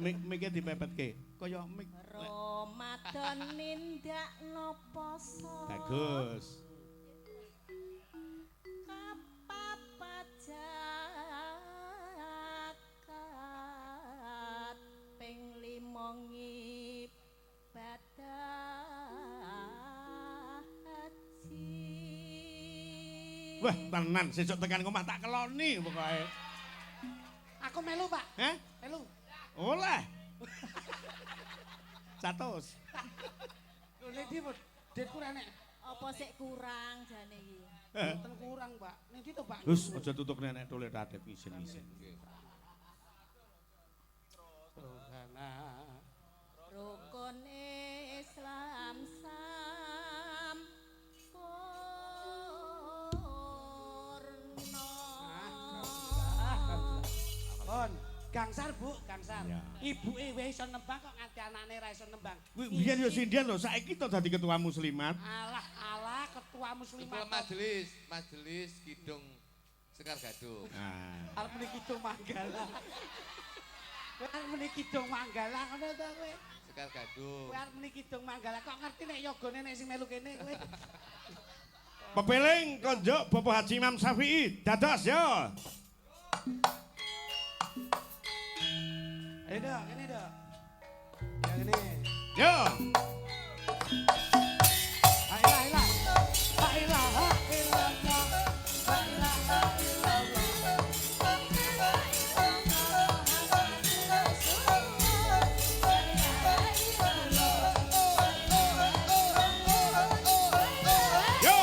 Mikir dipepetke. Kaya mik. Ramadan nindakno poso. Bagus. Kapapajakat ping 5 ibadah haji. Wah, tenan sesuk tekan omah tak keloni pokoke. Aku melu, Pak. Heh? Melu. Oleh. 100. Lho nek ndi, Bud? Ditku renek. Apa sik kurang jane iki? Mboten kurang, Pak. Nek ndi to, Pak? Gus, aja tutuk nenek tole radet isin-isin. Rukun Islam sampurna. Pun, gangsar, Bu, gangsar. Ya. Ibuke wis iso nembang kok nganti anake ra iso nembang. Biyen yo sindian lho, saiki to dadi ketua muslimat. Alah, ketua muslimat. Ketua majelis Kidung Sekar Gadung. Nah. Arep muni Kidung Manggala. Kowe arep muni Kidung Manggala ngono to kowe? Sekar Gadung. Kowe arep muni Kidung Manggala kok ngerti nek yogane nek sing melu kene kowe. Pepeling konjuk Bapak Haji Imam Syafi'i dados yo. Ayo dok, ini dok. Yang ini. Yo. Ailah. Ailah, ilallah. Ailah, ilallah. Yo.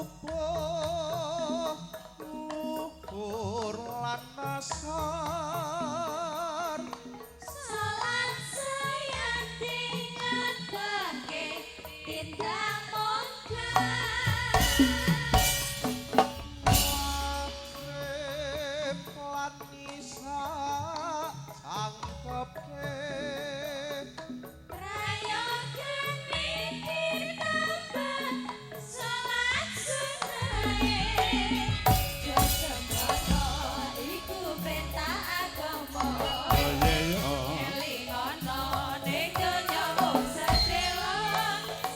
Subuh luhur lan asar Salat saya dengan pakai tindak mongkar Magrib lan isya sangkepe Rayokan mikir tambah salat sunahe Josomono iku perintah agama Elingono ning donya wong sedelo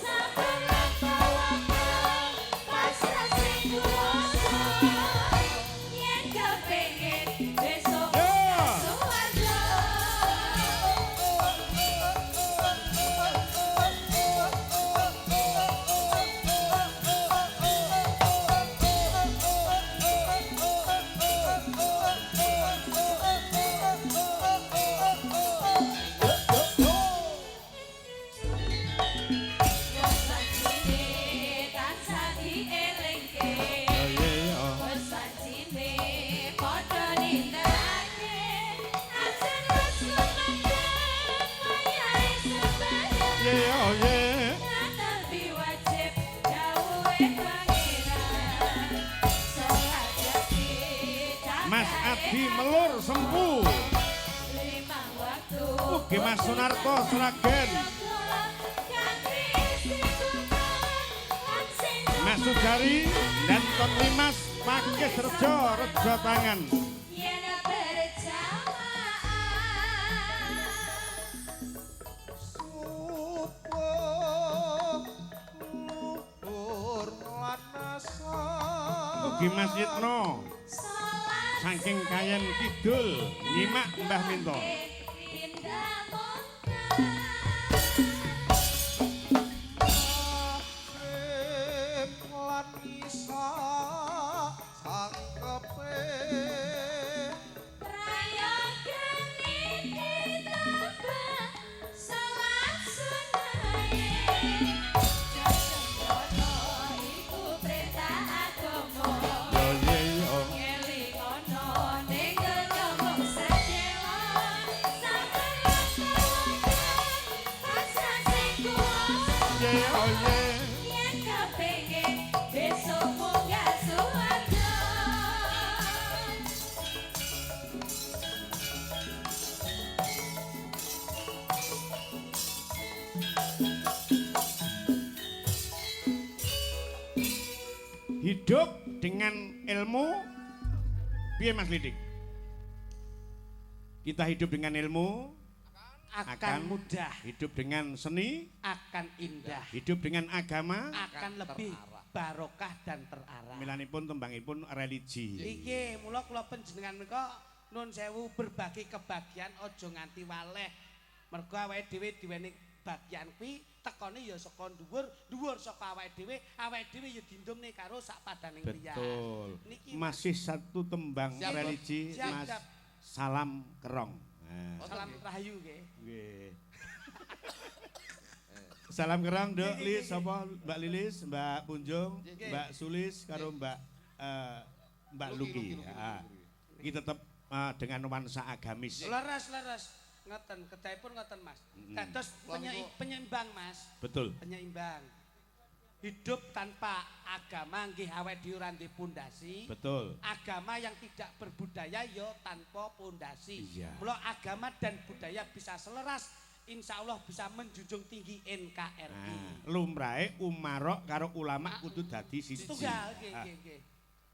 Sabar apa-apa pasrah sing kuwasa Yen kepengin besok suwarga Sancine tansah dielingke Sancine padha nindakake Ajar wis lumandang wayahe sembahyang Tapi wajib dawuhe pangeran Salat jati Mas Adi Melur Sempu. limang waktu Ugi Mas Sunarto Sragen. Mas Sugari dan Kon Limas Pakis Rejo Rejo Tangan. subuh luhur lan asar Ugi Mas Yitno saking Kayen Kidul nyimak Mbah Minto. Magrib lan isya sangkepe Besok munggah suwarga Hidup dengan ilmu piye Mas Lidik? Kita hidup dengan ilmu Akan mudah, hidup dengan seni, akan indah, hidup dengan agama, akan lebih barokah dan terarah. milanipun tembangipun religi. Iki mula kula panjenengan menika nun sewu berbagi kebahagiaan aja nganti waleh. Mergo awake dhewe diweni bagian kuwi tekone ya saka dhuwur saka awake dhewe ya dindumne karo sak padaning liya. Betul. Niki Masih satu tembang Siap, religi Siap, Mas siap. Salam Kerong. Nah, Salam rahayu nggih. nggih. Salam kerang Dek Lis sapa Mbak Lilis, Mbak Punjung, Mbak Sulis karo Mbak Luki. Iki tetep dengan nuansa agamis. Leres. Ngoten, kedahipun ngoten Mas. Dados penyeimbang Mas. Betul. Penyeimbang. Hidup tanpa agama nggih awake dhewe ora ndek pondasi. Betul. Agama yang tidak berbudaya ya tanpa pondasi. Iya. Mula agama dan budaya bisa seleras, insya Allah bisa menjunjung tinggi NKRI. Lumrahe umarok karo ulama kudu dadi siji. Tunggal nggih.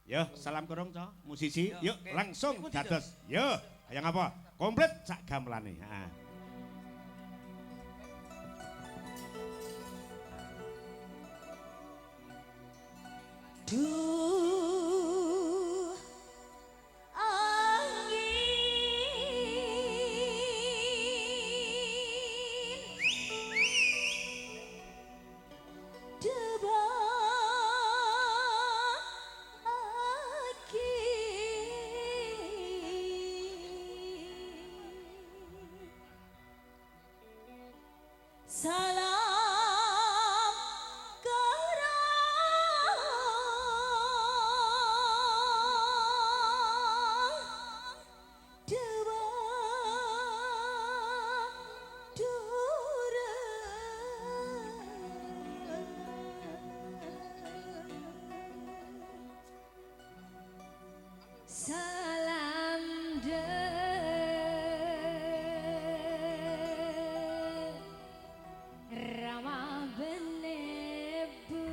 Yo, salam korong co, musisi. Yuk, oke. langsung Putih, dados. Yo, yang apa? Komplit sak gamelane. Duh angin debaki salam kerang dewa durang salam Rama benebu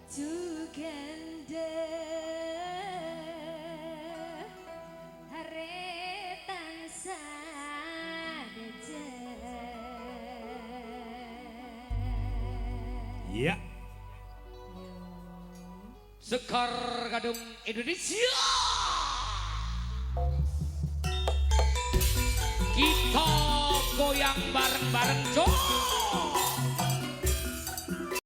Tugende Haretan sadeje Iya. Sekar Gadung Indonesia. Kita goyang bareng-bareng, Cok.